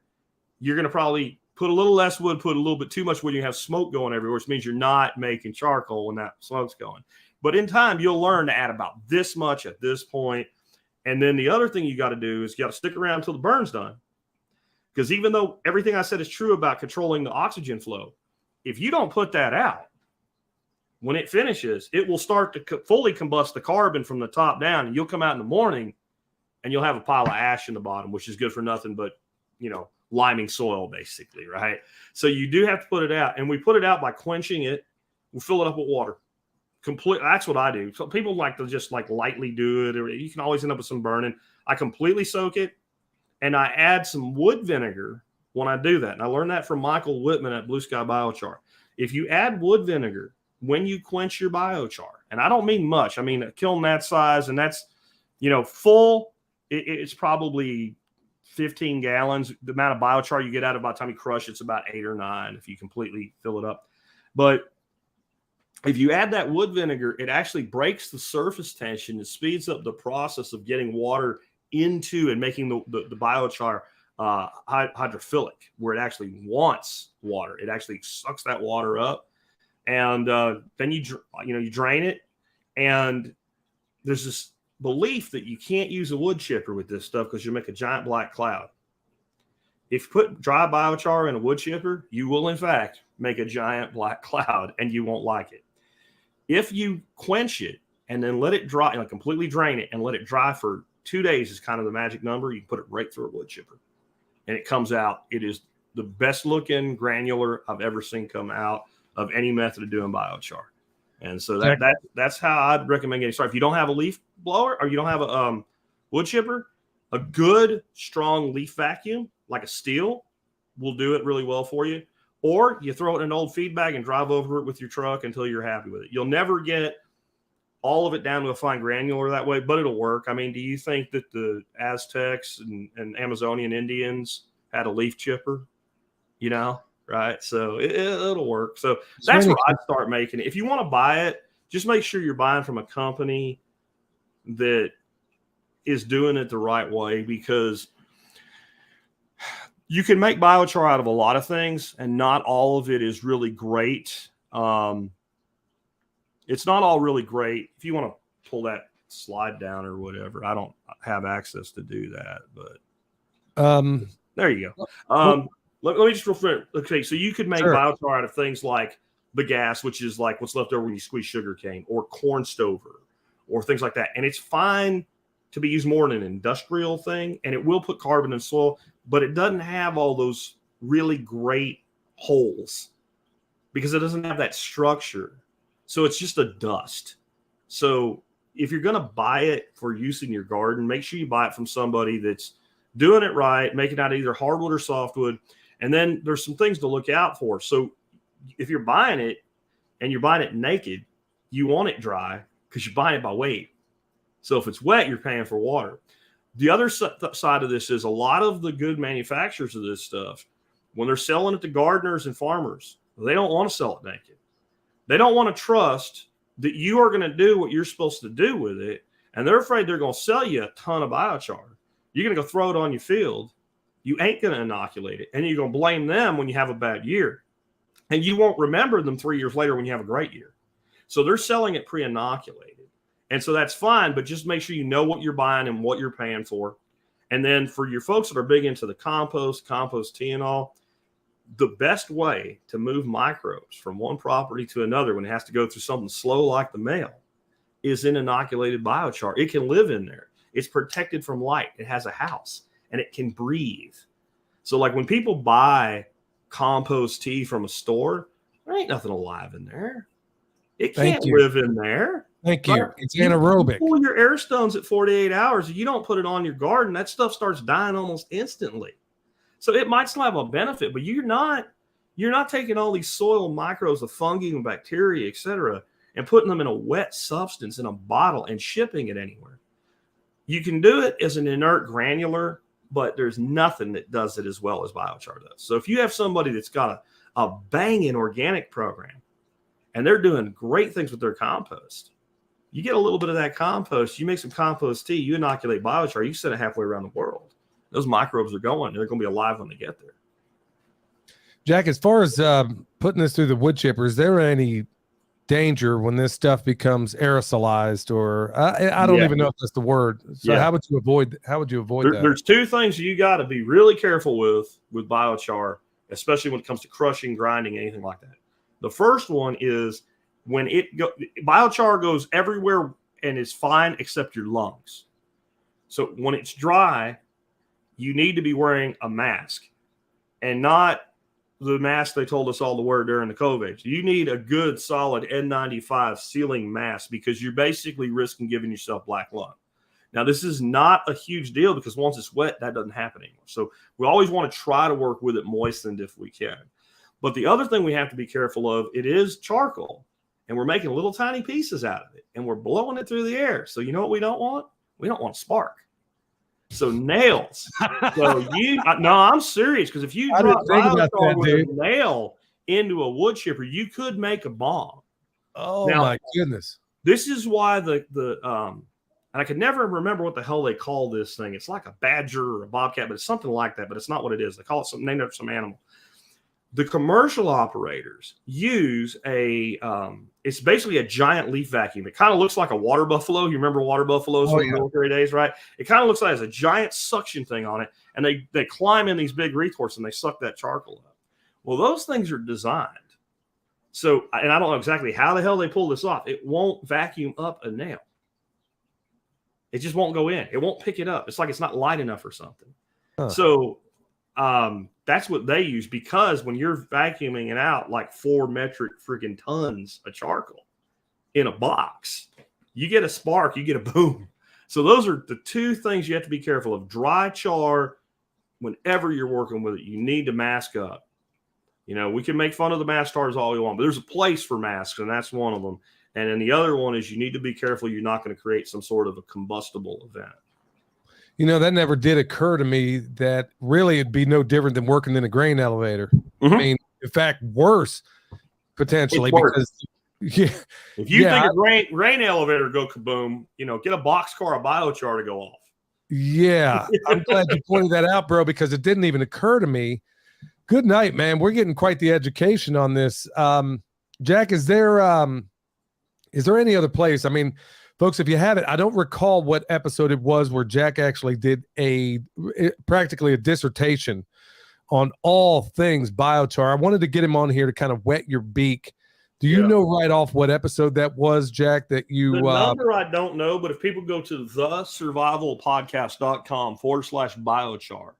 you're going to probably put a little less wood, put a little bit too much wood. You have smoke going everywhere, which means you're not making charcoal when that smoke's going. But in time, you'll learn to add about this much at this point. And then the other thing you got to do is you got to stick around until the burn's done. Because even though everything I said is true about controlling the oxygen flow, if you don't put that out, when it finishes, it will start to fully combust the carbon from the top down. And you'll come out in the morning and you'll have a pile of ash in the bottom, which is good for nothing but, liming soil, basically, right? So you do have to put it out. And we put it out by quenching it. We'll fill it up with water. That's what I do. So people like to just lightly do it, or you can always end up with some burning. I completely soak it, and I add some wood vinegar when I do that. And I learned that from Michael Whitman at Blue Sky Biochar. If you add wood vinegar when you quench your biochar, and I don't mean much, I mean a kiln that size, and that's full. It's probably 15 gallons. The amount of biochar you get out of by the time you crush it's about 8 or 9 if you completely fill it up. But if you add that wood vinegar, it actually breaks the surface tension and speeds up the process of getting water into and making the biochar hydrophilic, where it actually wants water. It actually sucks that water up, and then you drain it. And there's this belief that you can't use a wood chipper with this stuff because you'll make a giant black cloud. If you put dry biochar in a wood chipper, you will in fact make a giant black cloud, and you won't like it. If you quench it and then let it dry, completely drain it and let it dry for 2 days is kind of the magic number. You can put it right through a wood chipper, and it comes out. It is the best looking granular I've ever seen come out of any method of doing biochar. And so that's how I'd recommend getting started. If you don't have a leaf blower or you don't have a wood chipper, a good strong leaf vacuum like a steel will do it really well for you. Or you throw it in an old feed bag and drive over it with your truck until you're happy with it. You'll never get all of it down to a fine granular that way, but it'll work. I mean, do you think that the Aztecs and Amazonian Indians had a leaf chipper? Right? So it'll work. So that's where I'd start making it. If you want to buy it, just make sure you're buying from a company that is doing it the right way, because you can make biochar out of a lot of things, and not all of it is really great. It's not all really great. If you want to pull that slide down or whatever, I don't have access to do that, but there you go. Let me just refer. Okay, so you could make biochar out of things like bagasse, which is like what's left over when you squeeze sugar cane, or corn stover, or things like that. And it's fine to be used more in an industrial thing, and it will put carbon in soil, but it doesn't have all those really great holes because it doesn't have that structure. So it's just a dust. So if you're going to buy it for use in your garden, make sure you buy it from somebody that's doing it right, making it out of either hardwood or softwood. And then there's some things to look out for. So if you're buying it and you're buying it naked, you want it dry because you're buying it by weight. So if it's wet, you're paying for water. The other side of this is a lot of the good manufacturers of this stuff, when they're selling it to gardeners and farmers, they don't want to sell it naked. They don't want to trust that you are going to do what you're supposed to do with it. And they're afraid they're going to sell you a ton of biochar. You're going to go throw it on your field. You ain't going to inoculate it. And you're going to blame them when you have a bad year. And you won't remember them 3 years later when you have a great year. So they're selling it pre-inoculated. And so that's fine, but just make sure you know what you're buying and what you're paying for. And then for your folks that are big into the compost tea and all, the best way to move microbes from one property to another when it has to go through something slow like the mail is in inoculated biochar. It can live in there. It's protected from light. It has a house and it can breathe. So like when people buy compost tea from a store, there ain't nothing alive in there. It can't live in there. Thank you. Right? It's anaerobic. You pull your air stones at 48 hours. If you don't put it on your garden, that stuff starts dying almost instantly. So it might still have a benefit, but you're not taking all these soil microbes, the fungi and bacteria, et cetera, and putting them in a wet substance in a bottle and shipping it anywhere. You can do it as an inert granular, but there's nothing that does it as well as biochar does. So if you have somebody that's got a banging organic program and they're doing great things with their compost, you get a little bit of that compost, you make some compost tea, you inoculate biochar, you send it halfway around the world. Those microbes are going. They're going to be alive when they get there. Jack, as far as putting this through the wood chipper, is there any danger when this stuff becomes aerosolized, or I don't even know if that's the word. So how would you avoid that? There's two things you got to be really careful with biochar, especially when it comes to crushing, grinding, anything like that. The first one is when biochar goes everywhere and is fine except your lungs. So when it's dry, you need to be wearing a mask, and not the mask they told us all to wear during the COVID. You need a good, solid N95 sealing mask, because you're basically risking giving yourself black lung. Now, this is not a huge deal, because once it's wet, that doesn't happen anymore. So we always want to try to work with it moistened if we can. But the other thing we have to be careful of, it is charcoal, and we're making little tiny pieces out of it, and we're blowing it through the air. So you know what we don't want? We don't want spark. So nails. So no, I'm serious, because if you drop biochar with a nail into a wood chipper, you could make a bomb. Oh now, my goodness! This is why and I can never remember what the hell they call this thing. It's like a badger or a bobcat, but it's something like that. But it's not what it is. They call it something named after some animal. The commercial operators use it's basically a giant leaf vacuum. It kind of looks like a water buffalo. You remember water buffaloes from the military days, right? It kind of looks like it has a giant suction thing on it, and they climb in these big retorts and they suck that charcoal up. Well, those things are designed. So, and I don't know exactly how the hell they pull this off. It won't vacuum up a nail. It just won't go in. It won't pick it up. It's like it's not light enough or something. Huh. So that's what they use, because when you're vacuuming it out like 4 metric freaking tons of charcoal in a box, you get a spark, you get a boom. So those are the two things you have to be careful of. Dry char, whenever you're working with it, you need to mask up. You know, we can make fun of the mask stars all we want, but there's a place for masks, and that's one of them. And then the other one is you need to be careful you're not going to create some sort of a combustible event. You know, that never did occur to me, that really it'd be no different than working in a grain elevator. I mean, in fact, worse potentially, because if you think a grain elevator go kaboom, get a boxcar of biochar to go off. Yeah, I'm glad you pointed that out, bro, because it didn't even occur to me. Good night, man. We're getting quite the education on this. Jack, is there any other place? I mean, folks, if you have it, I don't recall what episode it was where Jack actually did practically a dissertation on all things biochar. I wanted to get him on here to kind of wet your beak. Do you know right off what episode that was, Jack, that you... The number I don't know, but if people go to thesurvivalpodcast.com/biochar,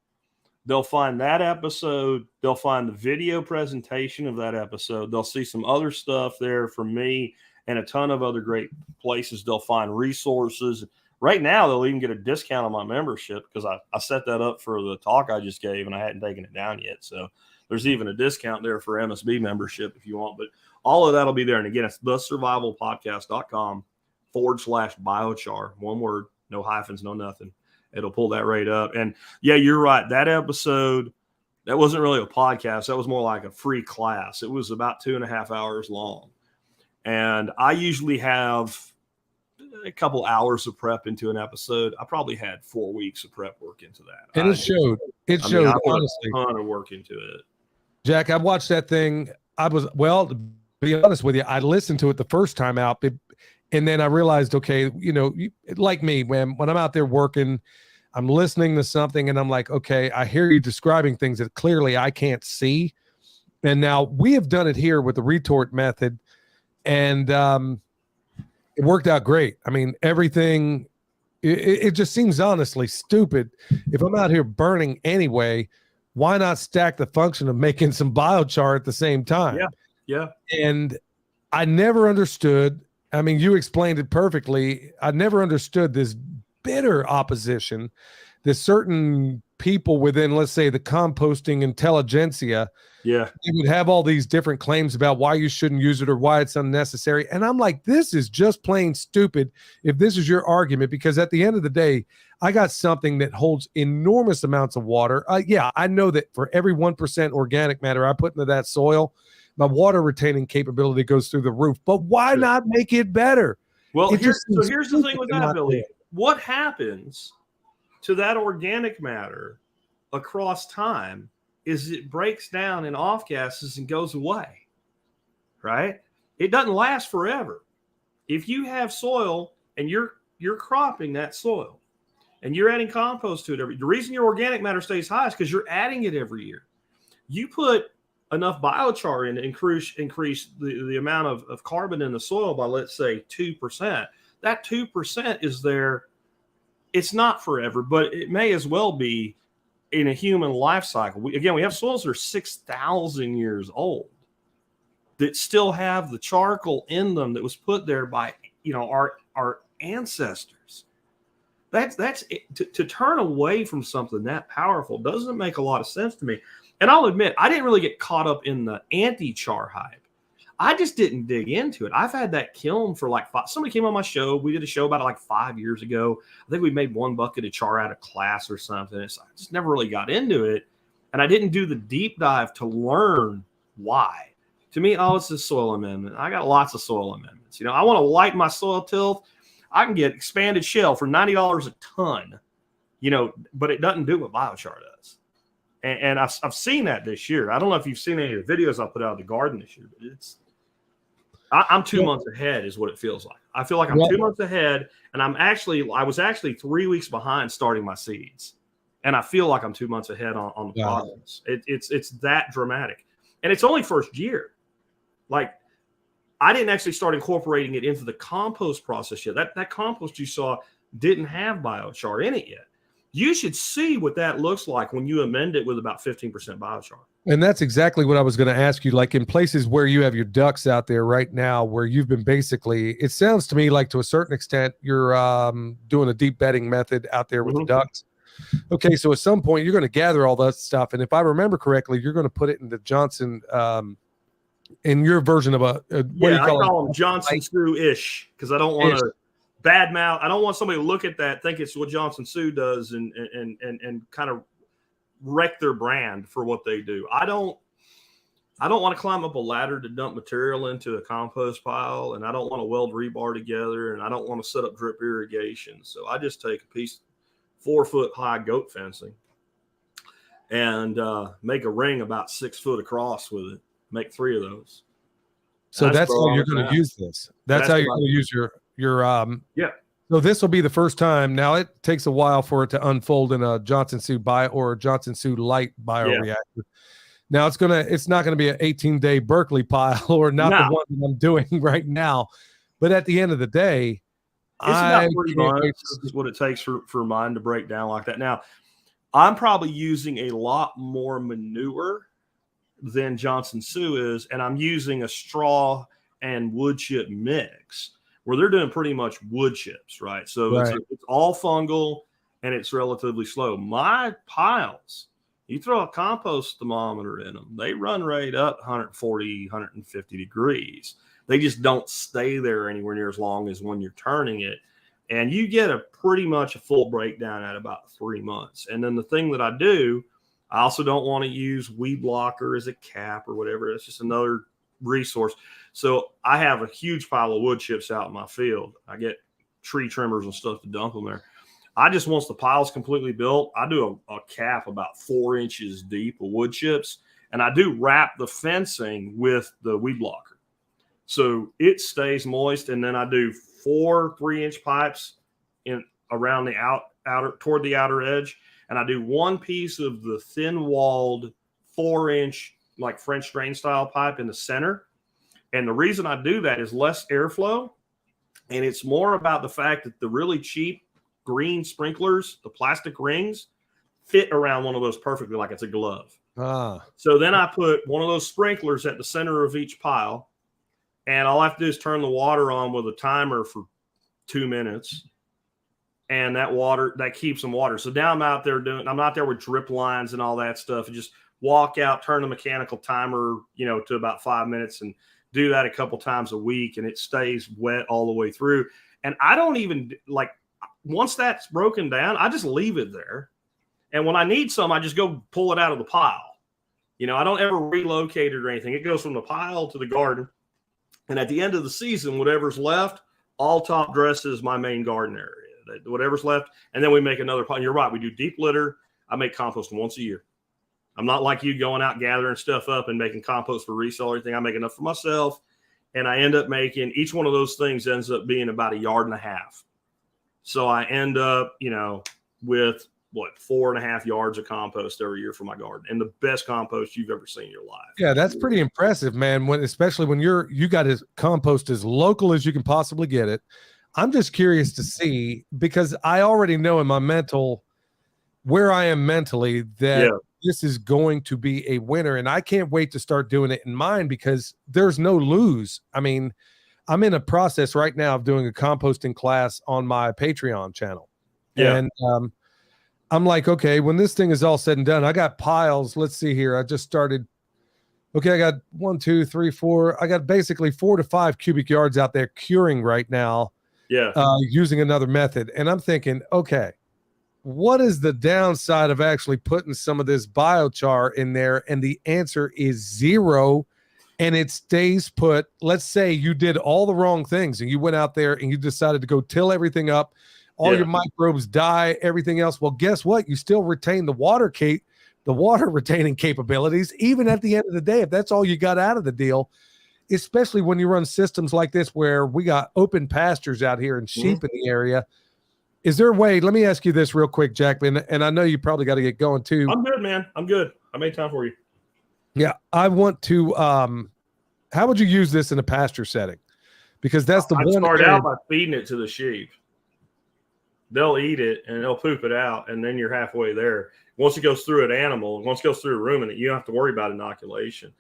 they'll find that episode. They'll find the video presentation of that episode. They'll see some other stuff there from me and a ton of other great places. They'll find resources. Right now, they'll even get a discount on my membership, because I set that up for the talk I just gave, and I hadn't taken it down yet. So there's even a discount there for MSB membership if you want. But all of that will be there. And again, it's thesurvivalpodcast.com/biochar. One word, no hyphens, no nothing. It'll pull that right up. And yeah, you're right. That episode, that wasn't really a podcast. That was more like a free class. It was about 2.5 hours long. And I usually have a couple hours of prep into an episode. I probably had 4 weeks of prep work into that. And it showed. It showed, honestly. A ton of work into it. Jack, I watched that thing. To be honest with you, I listened to it the first time out, and then I realized, okay, like me, when I'm out there working, I'm listening to something, and I'm like, okay, I hear you describing things that clearly I can't see. And now we have done it here with the retort method, and it worked out great. I mean, everything, it just seems honestly stupid. If I'm out here burning anyway, why not stack the function of making some biochar at the same time? Yeah. And I never understood. I mean, you explained it perfectly. I never understood this bitter opposition that certain people within, let's say, the composting intelligentsia, they would have all these different claims about why you shouldn't use it or why it's unnecessary. And I'm like, this is just plain stupid if this is your argument, because at the end of the day, I got something that holds enormous amounts of water. I know that for every 1% organic matter I put into that soil, my water retaining capability goes through the roof. But why not make it better? Well, here's the thing with that, Billy. What happens to that organic matter across time is it breaks down in off gases and goes away, right? it doesn't last forever. If you have soil and you're cropping that soil and you're adding compost to it the reason your organic matter stays high is because you're adding it every year. You put enough biochar in to increase the amount of carbon in the soil by, let's say, 2%. That 2% is there. It's not forever, but it may as well be in a human life cycle. We have soils that are 6,000 years old that still have the charcoal in them that was put there by, our ancestors. That's it. To turn away from something that powerful doesn't make a lot of sense to me. And I'll admit, I didn't really get caught up in the anti-char hype. I just didn't dig into it. I've had that kiln for somebody came on my show. We did a show about it 5 years ago. I think we made 1 bucket of char out of class or something. I just never really got into it. And I didn't do the deep dive to learn why. To me, it's a soil amendment. I got lots of soil amendments. I want to lighten my soil tilth. I can get expanded shell for $90 a ton, but it doesn't do what biochar does. And I've seen that this year. I don't know if you've seen any of the videos I put out of the garden this year, but I'm 2 months ahead is what it feels like. I feel like I'm 2 months ahead, and I was actually 3 weeks behind starting my seeds. And I feel like I'm 2 months ahead on the process. It's that dramatic. And it's only first year. I didn't actually start incorporating it into the compost process yet. That compost you saw didn't have biochar in it yet. You should see what that looks like when you amend it with about 15% biochar. And that's exactly what I was going to ask you. Like in places where you have your ducks out there right now, where you've been basically, it sounds to me like to a certain extent, you're doing a deep bedding method out there with the ducks. Okay, so at some point you're going to gather all that stuff. And if I remember correctly, you're going to put it into Johnson, in your version of what do you call them Johnson Sue-ish, because I don't want to bad mouth. I don't want somebody to look at that, think it's what Johnson Sue does and kind of wreck their brand for what they do. I don't want to climb up a ladder to dump material into a compost pile, and I don't want to weld rebar together, and I don't want to set up drip irrigation. So I just take a piece 4 foot high goat fencing and make a ring about 6 foot across with it. Make 3 of those. So that's how you're going to use this. That's how you're going to use your So this will be the first time. Now it takes a while for it to unfold in a Johnson Sue bio or a Johnson Sue light bioreactor. Now it's not gonna be an 18-day Berkeley pile or not the one that I'm doing right now. But at the end of the day, it's about 3 months is what it takes for mine to break down like that. Now, I'm probably using a lot more manure than Johnson Sue is, and I'm using a straw and wood chip mix where they're doing pretty much wood chips, right? So it's all fungal and it's relatively slow. My piles, you throw a compost thermometer in them, they run right up 140, 150 degrees. They just don't stay there anywhere near as long as when you're turning it. And you get pretty much a full breakdown at about 3 months. And then the thing that I do, I also don't want to use weed blocker as a cap or whatever. It's just another resource. So I have a huge pile of wood chips out in my field. I get tree trimmers and stuff to dump them there. Once the pile's completely built, I do a cap about 4 inches deep of wood chips, and I do wrap the fencing with the weed blocker. So it stays moist, and then I do 4 3-inch pipes around the outer toward the outer edge. And I do 1 piece of the thin-walled 4-inch, like French drain style pipe in the center. And the reason I do that is less airflow. And it's more about the fact that the really cheap green sprinklers, the plastic rings, fit around one of those perfectly like it's a glove. So then I put one of those sprinklers at the center of each pile. And all I have to do is turn the water on with a timer for 2 minutes. And that keeps them water. So now I'm out there I'm not there with drip lines and all that stuff. And just walk out, turn the mechanical timer, to about 5 minutes and do that a couple times a week. And it stays wet all the way through. And I don't even once that's broken down, I just leave it there. And when I need some, I just go pull it out of the pile. I don't ever relocate it or anything. It goes from the pile to the garden. And at the end of the season, whatever's left, all top dresses my main garden area. Whatever's left, and then we make another pile. You're right, we do deep litter. I make compost once a year. I'm not like you going out gathering stuff up and making compost for resale or anything. I make enough for myself, and I end up making each one of those things ends up being about 1.5 yards. So I end up, with 4.5 yards of compost every year for my garden, and the best compost you've ever seen in your life. Yeah, that's pretty impressive, man. Especially when you got his compost as local as you can possibly get it. I'm just curious to see, because I already know in my mental where I am mentally that this is going to be a winner, and I can't wait to start doing it in mine because there's no lose. I mean, I'm in a process right now of doing a composting class on my Patreon channel. Yeah. And I'm like, okay, when this thing is all said and done, I got piles. Let's see here. I just started. Okay, I got 1, 2, 3, 4. I got basically 4 to 5 cubic yards out there curing right now. Yeah. Using another method. And I'm thinking, okay, what is the downside of actually putting some of this biochar in there? And the answer is 0. And it stays put. Let's say you did all the wrong things and you went out there and you decided to go till everything up. All your microbes die, everything else. Well, guess what? You still retain the water retaining capabilities, even at the end of the day, if that's all you got out of the deal, especially when you run systems like this where we got open pastures out here and sheep in the area. Is there a way? Let me ask you this real quick, Jack, and I know you probably got to get going too. I'm good, man. I'm good. I made time for you. Yeah, I want to. How would you use this in a pasture setting? Because that's the one. Start out by feeding it to the sheep. They'll eat it and they'll poop it out, and then you're halfway there. Once it goes through once it goes through a ruminant, you don't have to worry about inoculation.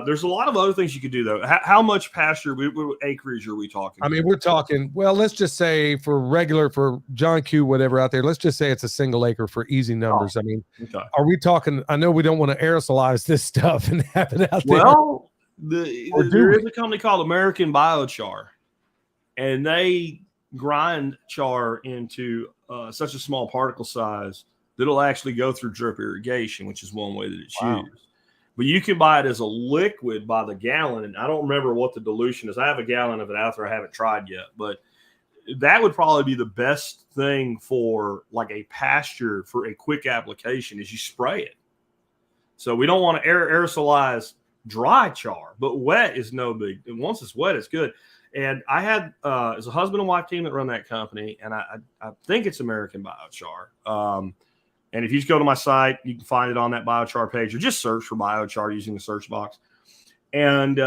There's a lot of other things you could do, though. How much pasture, acreage are we talking? I mean, we're talking, well, let's just say for John Q, whatever out there, let's just say it's a single acre for easy numbers. I mean, are we talking, I know we don't want to aerosolize this stuff and have it out there. Well, there is a company called American Biochar, and they grind char into such a small particle size that it'll actually go through drip irrigation, which is one way that it's used. But you can buy it as a liquid by the gallon, and I don't remember what the dilution is. I have a gallon of it out there. I haven't tried yet, but that would probably be the best thing for like a pasture for a quick application is you spray it. So we don't want to aerosolize dry char, but wet is no big. And once it's wet, it's good. And I had it's a husband and wife team that run that company, and I think it's American Biochar. And if you just go to my site, you can find it on that biochar page, or just search for biochar using the search box. And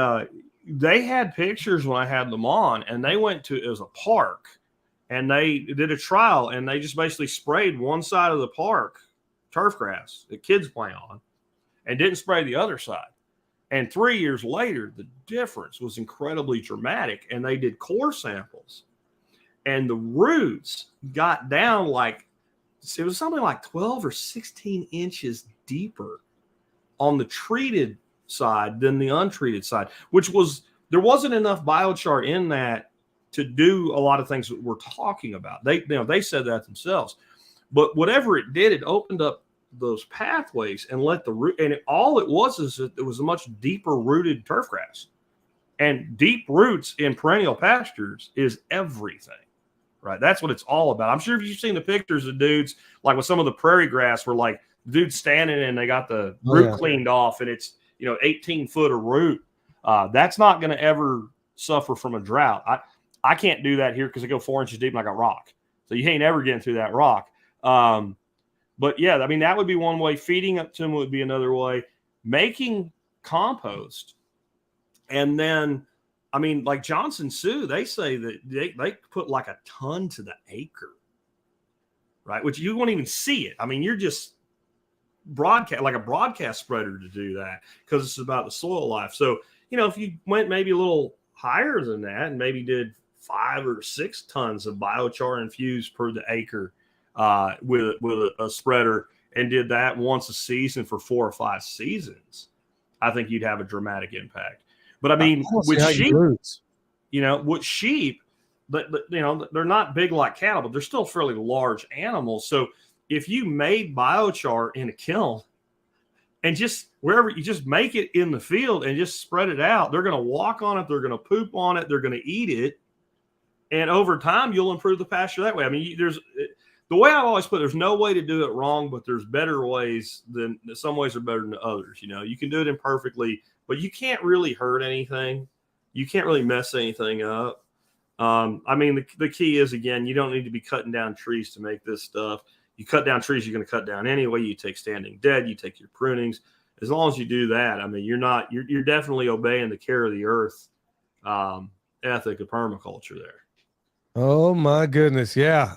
they had pictures when I had them on, and they went to, it was a park, and they did a trial, and they just basically sprayed one side of the park, turf grass that kids play on, and didn't spray the other side. And 3 years later, the difference was incredibly dramatic. And they did core samples, and the roots got down like, it was something like 12 or 16 inches deeper on the treated side than the untreated side, which was, there wasn't enough biochar in that to do a lot of things that we're talking about. They said that themselves, but whatever it did, it opened up those pathways and let the root, and all it was is that it was a much deeper rooted turf grass, and deep roots in perennial pastures is everything. Right. That's what it's all about. I'm sure if you've seen the pictures of dudes, like with some of the prairie grass, where like dudes standing and they got the root cleaned off, and it's, 18 foot of root. That's not going to ever suffer from a drought. I can't do that here because I go 4 inches deep and I got rock. So you ain't ever getting through that rock. But yeah, I mean, that would be one way. Feeding up to them would be another way. Making compost. And then, I mean, like Johnson Sioux, they say that they put like a ton to the acre, right? Which you won't even see it. I mean, you're just broadcast, like a broadcast spreader to do that, because it's about the soil life. So, if you went maybe a little higher than that and maybe did 5 or 6 tons of biochar infused per the acre with a spreader, and did that once a season for 4 or 5 seasons, I think you'd have a dramatic impact. But I mean, with sheep, with sheep, but they're not big like cattle, but they're still fairly large animals. So if you made biochar in a kiln and just wherever you just make it in the field and just spread it out, they're going to walk on it, they're going to poop on it, they're going to eat it, and over time you'll improve the pasture that way. I mean, there's the way I've always put it, there's no way to do it wrong, but there's better ways than some ways are better than others. You can do it imperfectly, but you can't really hurt anything. you can't really mess anything up. I mean, the key is, again, you don't need to be cutting down trees to make this stuff. You cut down trees, you're going to cut down anyway. You take standing dead, you take your prunings. As long as you do that, I mean, you're definitely obeying the care of the earth ethic of permaculture there. Oh my goodness. Yeah.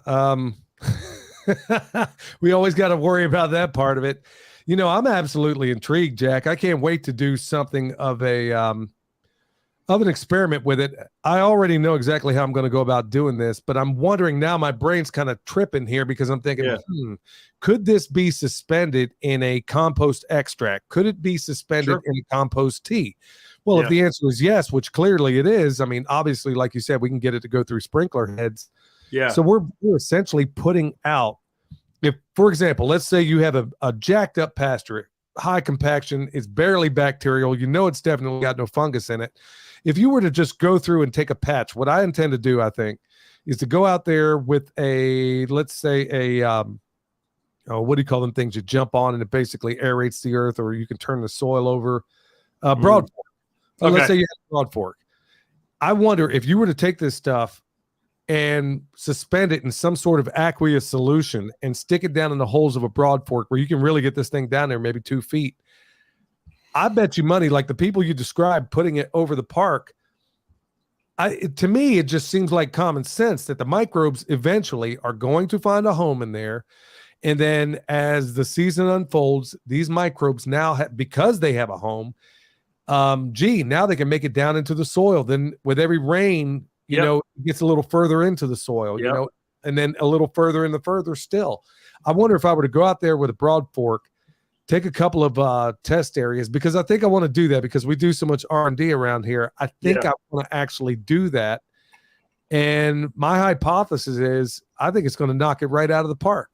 We always got to worry about that part of it. You know, I'm absolutely intrigued, Jack. I can't wait to do something of an experiment with it. I already know exactly how I'm going to go about doing this, but I'm wondering now, my brain's kind of tripping here because I'm thinking, could this be suspended in a compost extract? Could it be suspended in a compost tea? Well, if the answer is yes, which clearly it is, I mean, obviously, like you said, we can get it to go through sprinkler heads. Yeah. So we're essentially putting out, if, for example, let's say you have a jacked up pasture, high compaction, it's barely bacterial, you know, it's definitely got no fungus in it. If you were to just go through and take a patch, what I intend to do, I think, is to go out there with a, let's say what do you call them things you jump on and it basically aerates the earth, or you can turn the soil over, broad fork. Okay. Let's say you have a broad fork. I wonder if you were to take this stuff and suspend it in some sort of aqueous solution and stick it down in the holes of a broad fork where you can really get this thing down there, maybe 2 feet. I bet you money, like the people you described putting it over the park, to me, it just seems like common sense that the microbes eventually are going to find a home in there. And then as the season unfolds, these microbes now, because they have a home, now they can make it down into the soil. Then with every rain, you know, it gets a little further into the soil, you know, and then a little further in the further still. I wonder if I were to go out there with a broad fork, take a couple of test areas, because I think I want to do that because we do so much R&D around here. I think I want to actually do that. And my hypothesis is I think it's going to knock it right out of the park.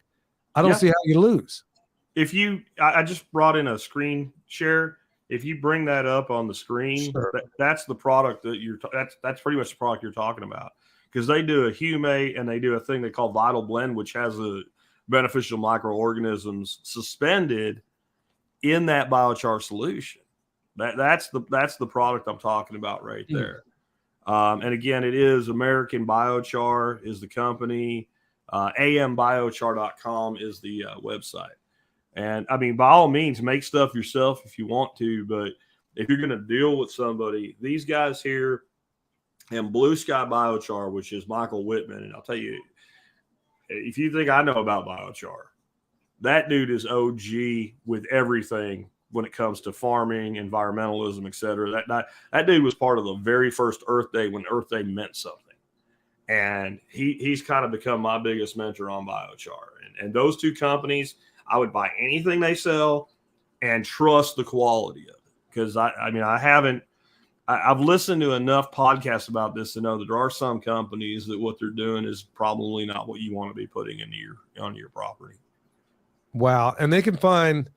I don't see how you lose. If you, I just brought in a screen share. If you bring that up on the screen, that's the product that that's pretty much the product you're talking about, because they do a humate and they do a thing they call Vital Blend, which has a beneficial microorganisms suspended in that biochar solution. That's the product I'm talking about right there. And again, it is American Biochar is the company. ambiochar.com is the website. And I mean, by all means, make stuff yourself if you want to. But if you're going to deal with somebody, these guys here and Blue Sky Biochar, which is Michael Whitman, and I'll tell you, if you think I know about biochar, that dude is OG with everything when it comes to farming, environmentalism, et cetera. That dude was part of the very first Earth Day when Earth Day meant something. And he's kind of become my biggest mentor on biochar. And those two companies, I would buy anything they sell and trust the quality of it. Because I've listened to enough podcasts about this to know that there are some companies that what they're doing is probably not what you want to be putting on your property. Wow. And they can find,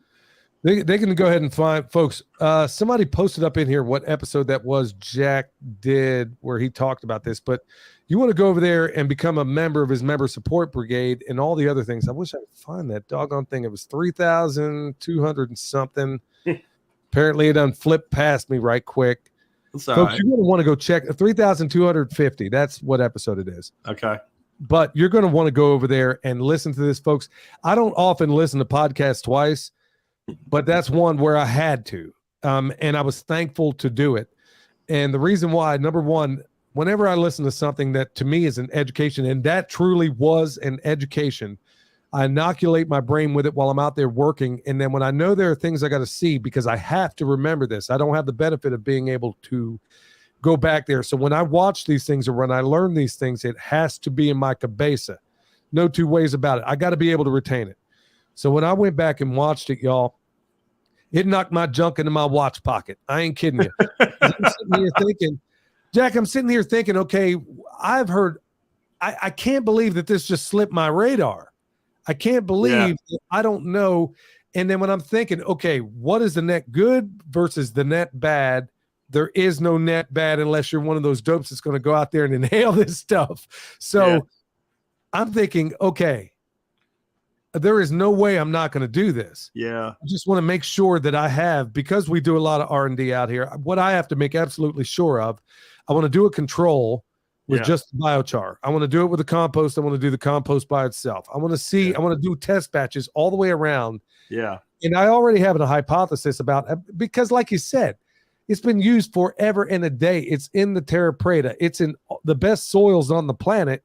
they can go ahead and find, folks, somebody posted up in here what episode that was Jack did where he talked about this, but you want to go over there and become a member of his member support brigade and all the other things. I wish I could find that doggone thing. It was 3,200 and something. Apparently it done flipped past me right quick. Folks, you're going to want to go check 3,250. That's what episode it is. Okay. But you're going to want to go over there and listen to this, folks. I don't often listen to podcasts twice, but that's one where I had to. And I was thankful to do it. And the reason why, number one, whenever I listen to something that to me is an education, and that truly was an education, I inoculate my brain with it while I'm out there working. And then when I know there are things I got to see, because I have to remember this, I don't have the benefit of being able to go back there. So when I watch these things or when I learn these things, it has to be in my cabeza. No two ways about it. I got to be able to retain it. So when I went back and watched it, y'all, it knocked my junk into my watch pocket. I ain't kidding you. I'm sitting here thinking, Jack, okay, I've heard, I can't believe that this just slipped my radar. I can't believe that I don't know. And then when I'm thinking, okay, what is the net good versus the net bad? There is no net bad unless you're one of those dopes that's going to go out there and inhale this stuff. So I'm thinking, okay, there is no way I'm not going to do this. Yeah. I just want to make sure that I have, because we do a lot of R&D out here, what I have to make absolutely sure of, I want to do a control with Yeah. just biochar. I want to do it with the compost. I want to do the compost by itself. I want to see, Yeah. I want to do test batches all the way around. Yeah. And I already have a hypothesis about, because like you said, it's been used forever and a day. It's in the Terra Preta. It's in the best soils on the planet.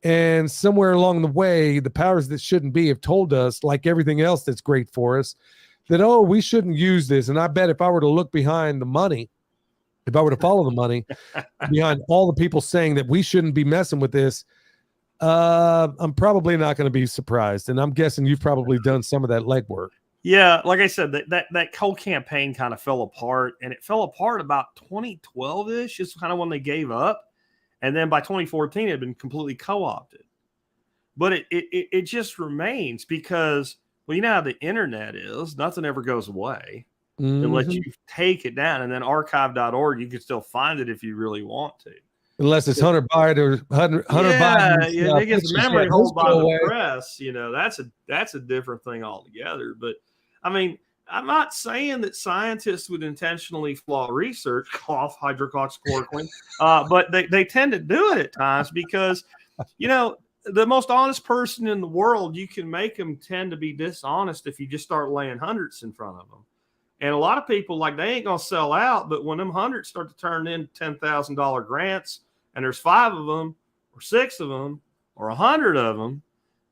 And somewhere along the way, the powers that shouldn't be have told us, like everything else that's great for us, that, oh, we shouldn't use this. And I bet if I were to look behind the money, if I were to follow the money behind all the people saying that we shouldn't be messing with this, I'm probably not going to be surprised. And I'm guessing you've probably done some of that legwork. Yeah, like I said, that whole campaign kind of fell apart, and it fell apart about 2012-ish is kind of when they gave up. And then by 2014, it had been completely co-opted. But it just remains because, well, you know how the internet is. Nothing ever goes away unless you take it down. And then archive.org, you can still find it if you really want to. Unless it's Hunter Biden or Hunter Biden. Yeah, it gets memory hold by the press. You know, that's a different thing altogether. But I mean, I'm not saying that scientists would intentionally flaw research, cough, hydroxychloroquine, but they tend to do it at times because, you know, the most honest person in the world, you can make them tend to be dishonest if you just start laying hundreds in front of them. And a lot of people, like, they ain't going to sell out, but when them hundreds start to turn in $10,000 grants, and there's 5 of them or 6 of them or 100 of them,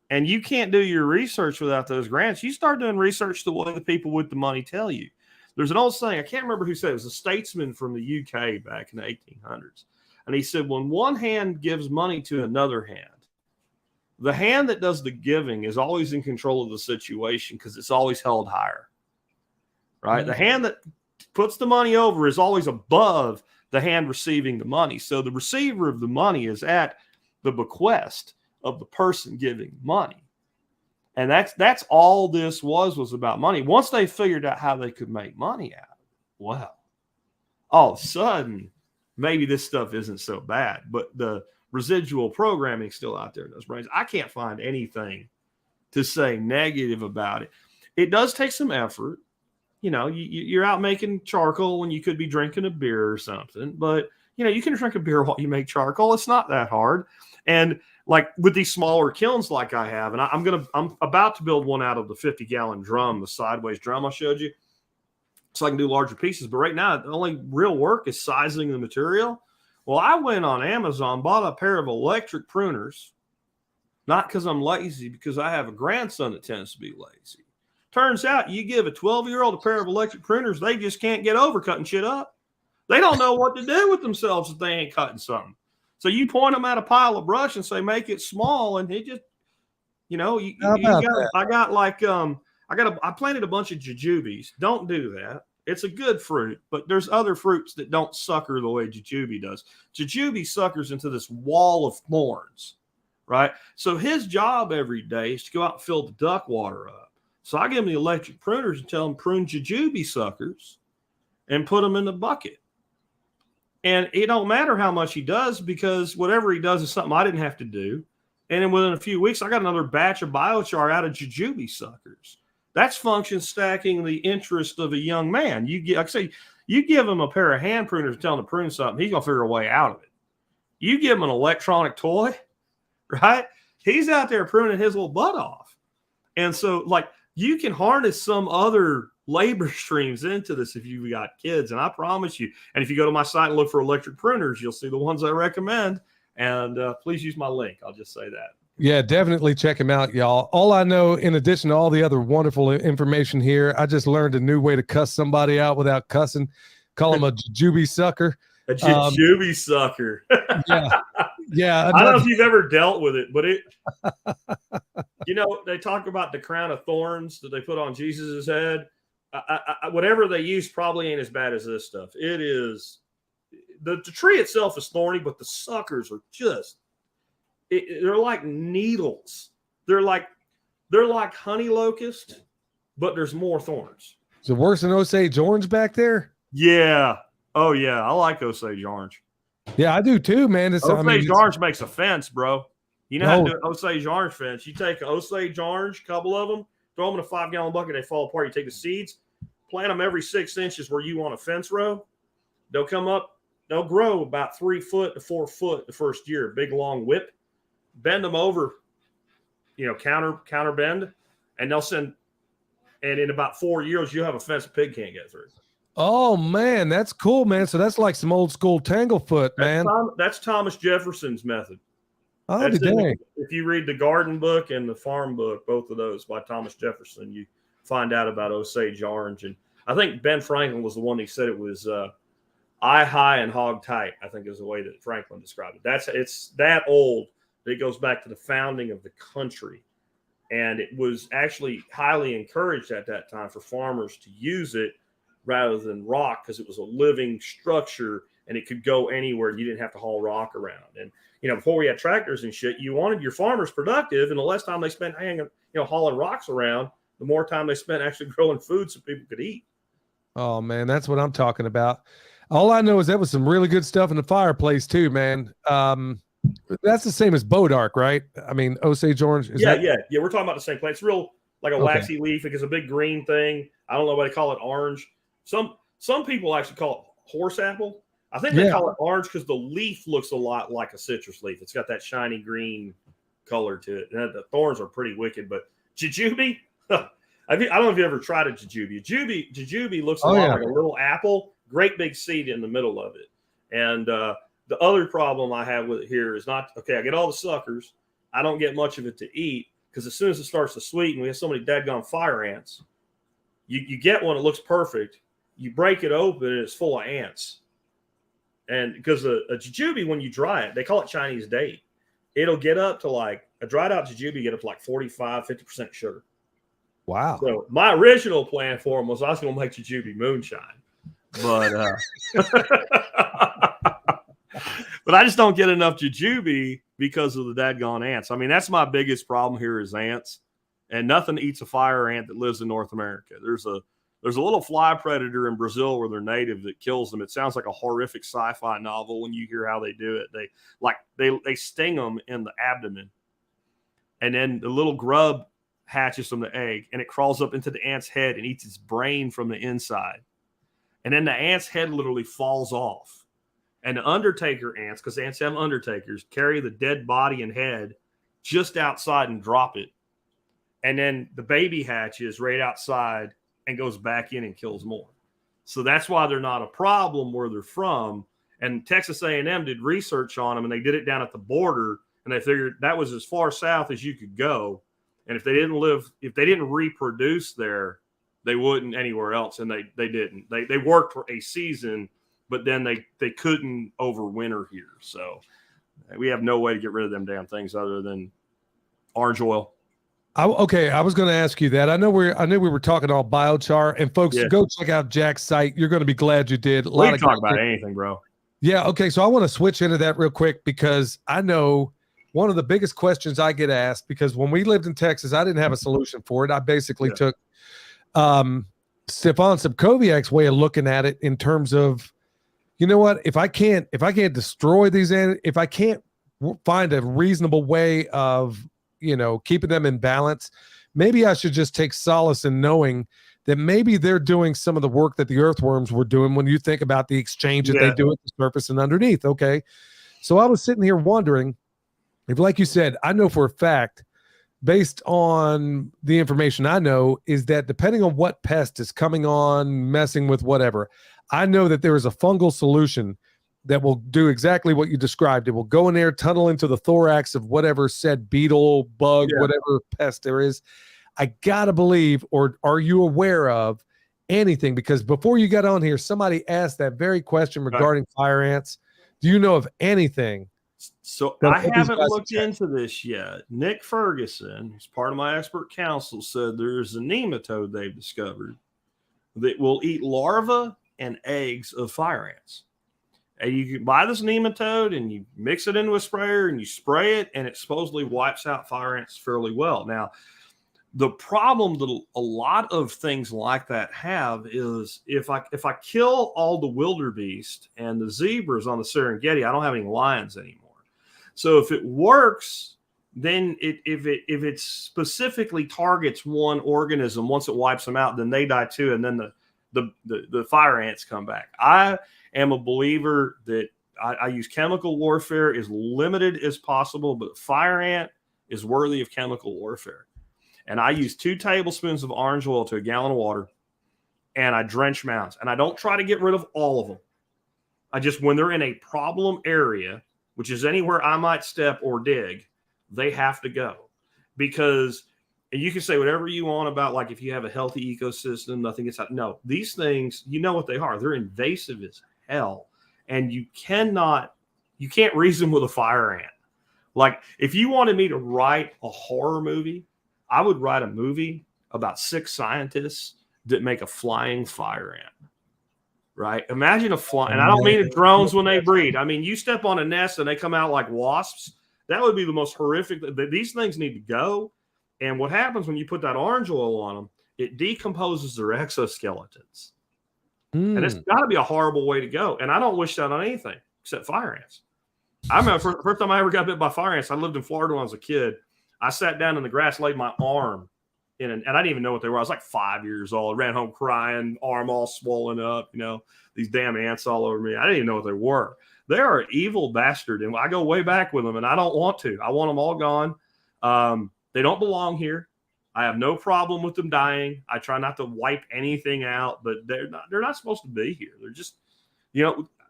and you can't do your research without those grants, you start doing research the way the people with the money tell you. There's an old saying, I can't remember who said it, was a statesman from the UK back in the 1800s. And he said, when one hand gives money to another hand, the hand that does the giving is always in control of the situation because it's always held higher, right? Mm-hmm. The hand that puts the money over is always above the hand receiving the money. So the receiver of the money is at the bequest of the person giving money. And that's all this was about money. Once they figured out how they could make money out of it, well, all of a sudden, maybe this stuff isn't so bad, but the residual programming still out there in those brains. I can't find anything to say negative about it. It does take some effort. You know, you're out making charcoal when you could be drinking a beer or something, but you know, you can drink a beer while you make charcoal. It's not that hard. And like with these smaller kilns like I have, and I'm about to build one out of the 50-gallon drum, the sideways drum I showed you, so I can do larger pieces. But right now, the only real work is sizing the material. Well, I went on Amazon, bought a pair of electric pruners, not because I'm lazy, because I have a grandson that tends to be lazy. Turns out you give a 12-year-old a pair of electric pruners, they just can't get over cutting shit up. They don't know what to do with themselves if they ain't cutting something. So you point them at a pile of brush and say, make it small. And it just, you know, I planted a bunch of jujubes. Don't do that. It's a good fruit, but there's other fruits that don't sucker the way jujube does. Jujube suckers into this wall of thorns, right? So his job every day is to go out and fill the duck water up. So I give him the electric pruners and tell him prune jujube suckers and put them in the bucket. And it don't matter how much he does because whatever he does is something I didn't have to do. And then within a few weeks, I got another batch of biochar out of jujube suckers. That's function stacking the interest of a young man. You get, like I say, you give him a pair of hand pruners and tell him to prune something, he's gonna figure a way out of it. You give him an electronic toy, right? He's out there pruning his little butt off. And so, like, you can harness some other labor streams into this if you've got kids. And I promise you, and if you go to my site and look for electric pruners, you'll see the ones I recommend. And please use my link. I'll just say that. Yeah, definitely check him out, y'all. All I know, in addition to all the other wonderful information here, I just learned a new way to cuss somebody out without cussing. Call him a jujube sucker. A jujube sucker. Yeah. Yeah. I don't know if you've ever dealt with it, but you know, they talk about the crown of thorns that they put on Jesus's head. Whatever they use probably ain't as bad as this stuff. It is, the tree itself is thorny, but the suckers are just, they're like needles. They're like honey locust, but there's more thorns. Is it worse than Osage orange back there? Yeah. Oh yeah. I like Osage orange. Yeah, I do too, man. Osage orange makes a fence, bro. You know how to do an Osage orange fence. You take an Osage orange, a couple of them, throw them in a 5-gallon bucket, they fall apart. You take the seeds, plant them every 6 inches where you want a fence row. They'll come up they'll grow about 3 foot to 4 foot the first year, big long whip, bend them over, counter bend, and they'll send. And in about 4 years, you'll have a fence a pig can't get through. Oh man, that's cool, man. So that's like some old school tanglefoot, man. That's Thomas Jefferson's method. Oh, dang. If you read the garden book and the farm book, both of those by Thomas Jefferson, you find out about Osage orange. And I think Ben Franklin was the one who said it was eye high and hog tight, I think is the way that Franklin described it. It's that old that it goes back to the founding of the country. And it was actually highly encouraged at that time for farmers to use it rather than rock, because it was a living structure and it could go anywhere and you didn't have to haul rock around. And, before we had tractors and shit, you wanted your farmers productive, and the less time they spent hauling rocks around, the more time they spent actually growing food so people could eat. Oh man, that's what I'm talking about. All I know is that was some really good stuff in the fireplace too, man. That's the same as Bodark, right? I mean, Osage orange. Yeah. We're talking about the same plant. It's real like a waxy leaf. It gets a big green thing. I don't know why they call it orange. Some people actually call it horse apple. I think they call it orange because the leaf looks a lot like a citrus leaf. It's got that shiny green color to it. And the thorns are pretty wicked. But jujube, I don't know if you ever tried a jujube. Jujube looks a lot like a little apple, great big seed in the middle of it. And the other problem I have with it here is I get all the suckers. I don't get much of it to eat because as soon as it starts to sweeten, we have so many dadgone fire ants. You get one that looks perfect. You break it open and it's full of ants. And because a jujube, when you dry it, they call it Chinese date. It'll get up to like a dried out jujube, get up to like 45, 50% sugar. Wow. So my original plan for them was I was going to make jujube moonshine. But but I just don't get enough jujube because of the dadgone ants. I mean, that's my biggest problem here is ants. And nothing eats a fire ant that lives in North America. There's a little fly predator in Brazil where they're native that kills them. It sounds like a horrific sci-fi novel when you hear how they do it. They sting them in the abdomen, and then the little grub hatches from the egg, and it crawls up into the ant's head and eats its brain from the inside. And then the ant's head literally falls off. And the undertaker ants, because ants have undertakers, carry the dead body and head just outside and drop it. And then the baby hatches right outside and goes back in and kills more. So that's why they're not a problem where they're from. And Texas A&M did research on them, and they did it down at the border, and they figured that was as far south as you could go. And if they didn't reproduce there, they wouldn't anywhere else. And they didn't. They worked for a season, but then they couldn't overwinter here. So we have no way to get rid of them damn things other than orange oil. I was going to ask you that. I knew we were talking all biochar, and folks, go check out Jack's site. You're going to be glad you did. We can talk about anything, bro. Yeah. Okay. So I want to switch into that real quick because I know one of the biggest questions I get asked, because when we lived in Texas, I didn't have a solution for it. I basically took Stefan Subkowiak's way of looking at it in terms of, you know what, if I can't destroy these, if I can't find a reasonable way of, keeping them in balance, maybe I should just take solace in knowing that maybe they're doing some of the work that the earthworms were doing when you think about the exchange that they do at the surface and underneath. Okay. So I was sitting here wondering if, like you said, I know for a fact, based on the information I know, is that depending on what pest is coming on, messing with whatever, I know that there is a fungal solution that will do exactly what you described. It will go in there, tunnel into the thorax of whatever said beetle, bug, whatever pest there is. I gotta believe, or are you aware of anything? Because before you got on here, somebody asked that very question regarding fire ants. Do you know of anything? So I haven't looked into this yet. Nick Ferguson, who's part of my expert council, said there's a nematode they've discovered that will eat larvae and eggs of fire ants. And you can buy this nematode and you mix it into a sprayer and you spray it, and it supposedly wipes out fire ants fairly well. Now, the problem that a lot of things like that have is if I kill all the wildebeest and the zebras on the Serengeti, I don't have any lions anymore. So if it works, then if it specifically targets one organism, once it wipes them out, then they die too, and then the fire ants come back. am a believer that I use chemical warfare as limited as possible, but fire ant is worthy of chemical warfare. And I use 2 tablespoons of orange oil to a gallon of water, and I drench mounds. And I don't try to get rid of all of them. I just, when they're in a problem area, which is anywhere I might step or dig, they have to go. Because, and you can say whatever you want about, like, if you have a healthy ecosystem, nothing gets out. No, these things, you know what they are. They're invasive as hell. And you can't reason with a fire ant. Like, if you wanted me to write a horror movie, I would write a movie about 6 scientists that make a flying fire ant. Right? Imagine a fly, and I don't mean drones when they breed. I mean, you step on a nest and they come out like wasps. That would be the most horrific. These things need to go. And what happens when you put that orange oil on them, it decomposes their exoskeletons. And it's got to be a horrible way to go. And I don't wish that on anything except fire ants. I remember first time I ever got bit by fire ants, I lived in Florida when I was a kid. I sat down in the grass, laid my arm in, and I didn't even know what they were. I was like 5 years old. I ran home crying, arm all swollen up, these damn ants all over me. I didn't even know what they were. They are an evil bastard. And I go way back with them, and I don't want to. I want them all gone. They don't belong here. I have no problem with them dying. I try not to wipe anything out, but they're not supposed to be here. They're just,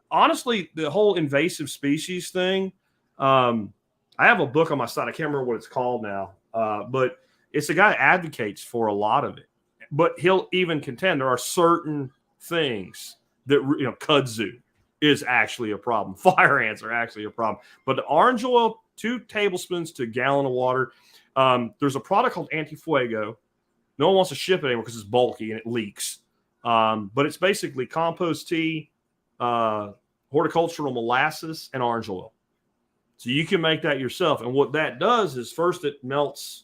honestly, the whole invasive species thing. I have a book on my site. I can't remember what it's called now, but it's a guy that advocates for a lot of it. But he'll even contend there are certain things that, kudzu is actually a problem. Fire ants are actually a problem. But the orange oil, 2 tablespoons to a gallon of water. There's a product called Antifuego. No one wants to ship it anymore because it's bulky and it leaks. But it's basically compost tea, horticultural molasses, and orange oil. So you can make that yourself. And what that does is first it melts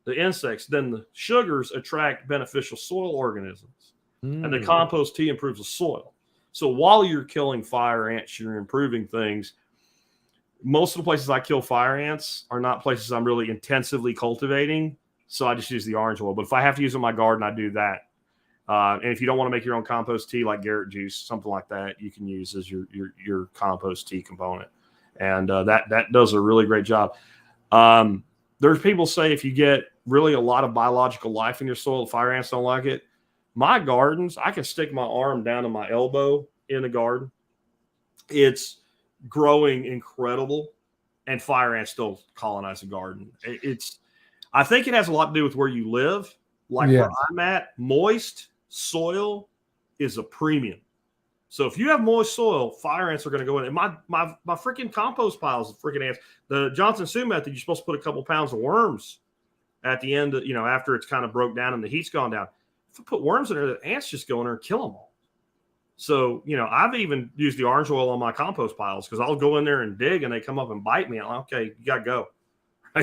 the insects. Then the sugars attract beneficial soil organisms. And the compost tea improves the soil. So while you're killing fire ants, you're improving things. Most of the places I kill fire ants are not places I'm really intensively cultivating. So I just use the orange oil. But if I have to use it in my garden, I do that. And if you don't want to make your own compost tea, like Garrett juice, something like that, you can use as your compost tea component. And that does a really great job. There's people say if you get really a lot of biological life in your soil, fire ants don't like it. My gardens, I can stick my arm down to my elbow in the garden. It's growing incredible, and fire ants still colonize the garden. I think it has a lot to do with where you live. Like where I'm at, moist soil is a premium. So if you have moist soil, fire ants are going to go in. And my freaking compost piles of freaking ants. The Johnson Sioux method, you're supposed to put a couple pounds of worms at the end, after it's kind of broke down and the heat's gone down. If I put worms in there, the ants just go in there and kill them all. So, I've even used the orange oil on my compost piles because I'll go in there and dig and they come up and bite me. I'm like, okay, you got to go.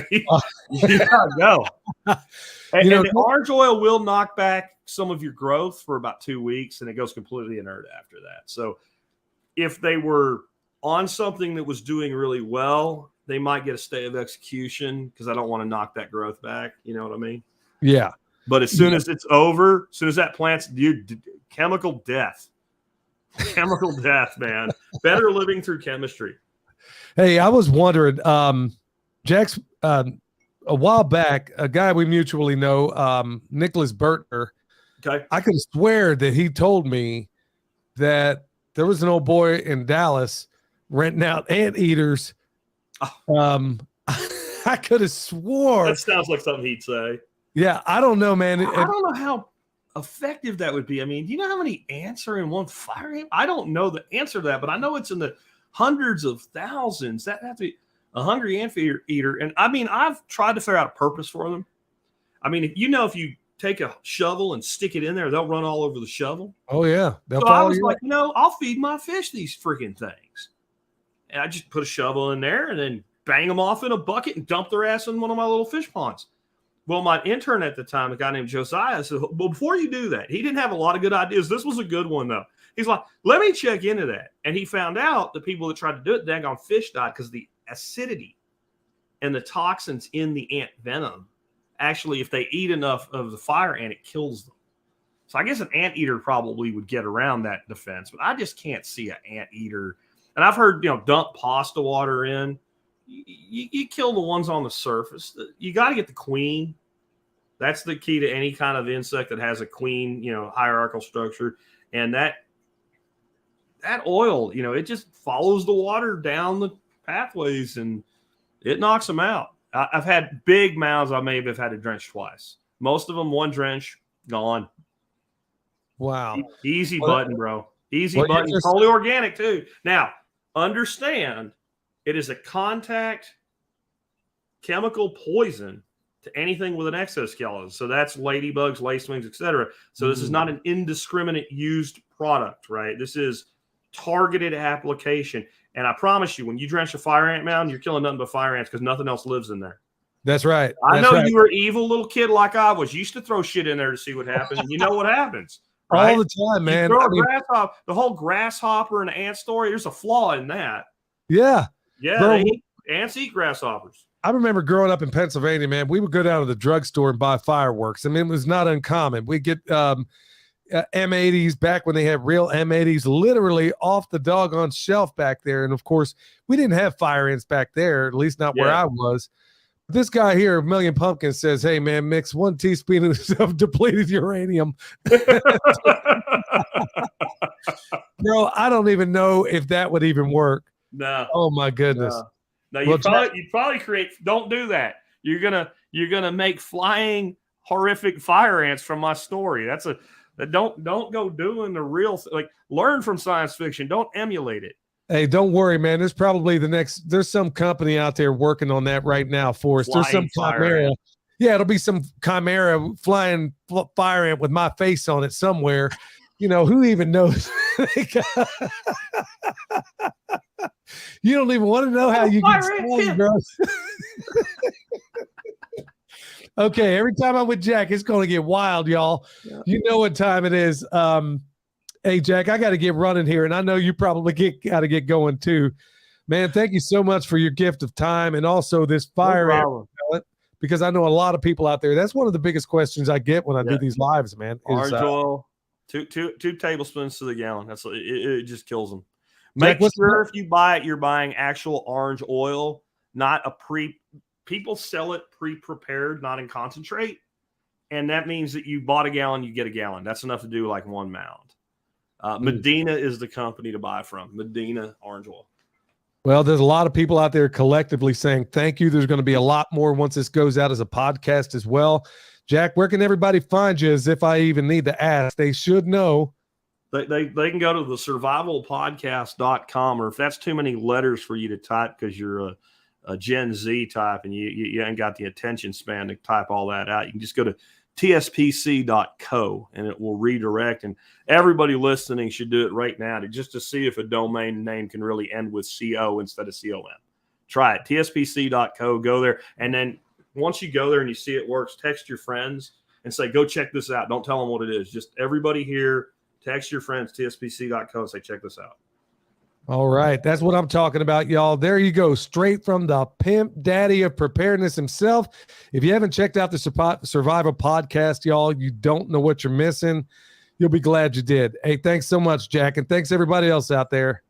You got to go. And the orange oil will knock back some of your growth for about 2 weeks, and it goes completely inert after that. So if they were on something that was doing really well, they might get a stay of execution because I don't want to knock that growth back. You know what I mean? Yeah. But as soon as it's over, as soon as that plant's chemical death. Chemical death, man. Better living through chemistry. Hey, I was wondering, Jack's a while back, a guy we mutually know, Nicholas Bertner. Okay. I could swear that he told me that there was an old boy in Dallas renting out anteaters. I could have swore. That sounds like something he'd say. Yeah, I don't know, man. I don't know how effective that would be. I mean, do you know how many ants are in one fire ant? I don't know the answer to that, but I know it's in the hundreds of thousands. That have to be a hungry ant eater. And I mean, I've tried to figure out a purpose for them. I mean, if you take a shovel and stick it in there, they'll run all over the shovel. Oh yeah. So I was like, I'll feed my fish these freaking things. And I just put a shovel in there and then bang them off in a bucket and dump their ass in one of my little fish ponds. Well, my intern at the time, a guy named Josiah, said, well, before you do that, he didn't have a lot of good ideas. This was a good one, though. He's like, let me check into that. And he found out the people that tried to do it, daggone fish died because the acidity and the toxins in the ant venom, actually, if they eat enough of the fire ant, it kills them. So I guess an anteater probably would get around that defense, but I just can't see an anteater. And I've heard, dump pasta water in. You kill the ones on the surface. You got to get the queen. That's the key to any kind of insect that has a queen, hierarchical structure. And that oil, it just follows the water down the pathways and it knocks them out. I've had big mounds I may have had to drench twice. Most of them, one drench, gone. Wow. Easy button, bro. Easy well, button. Totally organic, too. Now, understand it is a contact chemical poison to anything with an exoskeleton. So that's ladybugs, lacewings, etc. So this is not an indiscriminate used product, right? This is targeted application. And I promise you, when you drench a fire ant mound, you're killing nothing but fire ants because nothing else lives in there. That's right. I know you were an evil little kid like I was. You used to throw shit in there to see what happened. And you know what happens. Right? All the time, man. Grasshopper, the whole grasshopper and ant story, there's a flaw in that. Yeah. Yeah, Bro, ants eat grasshoppers. I remember growing up in Pennsylvania, man, we would go down to the drugstore and buy fireworks. I mean, it was not uncommon. We get M80s back when they had real M80s literally off the doggone shelf back there. And of course, we didn't have fire ants back there, at least not where I was. But this guy here, A Million Pumpkins, says, hey, man, mix 1 teaspoon of depleted uranium. Bro, I don't even know if that would even work. No. Oh, my goodness. No, you probably create. Don't do that. You're gonna make flying horrific fire ants from my story. Don't go doing the real like learn from science fiction. Don't emulate it. Hey, don't worry, man. There's some company out there working on that right now for us. There's some chimera. Yeah, it'll be some chimera flying fire ant with my face on it somewhere. Who even knows? You don't even want to know how you get stung, bro. Okay, every time I'm with Jack, it's going to get wild, y'all. Yeah. You know what time it is. Hey, Jack, I got to get running here, and I know you probably got to get going too. Man, thank you so much for your gift of time and also this fire ant, because I know a lot of people out there. That's one of the biggest questions I get when I do these lives, man. Orange oil, two tablespoons to the gallon. It just kills them. Make sure if you buy it, you're buying actual orange oil, not people sell it pre-prepared, not in concentrate. And that means that you bought a gallon, you get a gallon. That's enough to do like 1 mound. Medina is the company to buy from. Medina orange oil. Well, there's a lot of people out there collectively saying thank you. There's going to be a lot more once this goes out as a podcast as well. Jack, where can everybody find you as if I even need to ask? They should know. They can go to the survivalpodcast.com, or if that's too many letters for you to type because you're a Gen Z type and you ain't got the attention span to type all that out, you can just go to tspc.co and it will redirect. And everybody listening should do it right now just to see if a domain name can really end with CO instead of COM. Try it. tspc.co. Go there. And then once you go there and you see it works, text your friends and say, go check this out. Don't tell them what it is. Just everybody here, text your friends, tspc.co, and say, check this out. All right. That's what I'm talking about, y'all. There you go. Straight from the pimp daddy of preparedness himself. If you haven't checked out the Survival Podcast, y'all, you don't know what you're missing. You'll be glad you did. Hey, thanks so much, Jack. And thanks everybody else out there.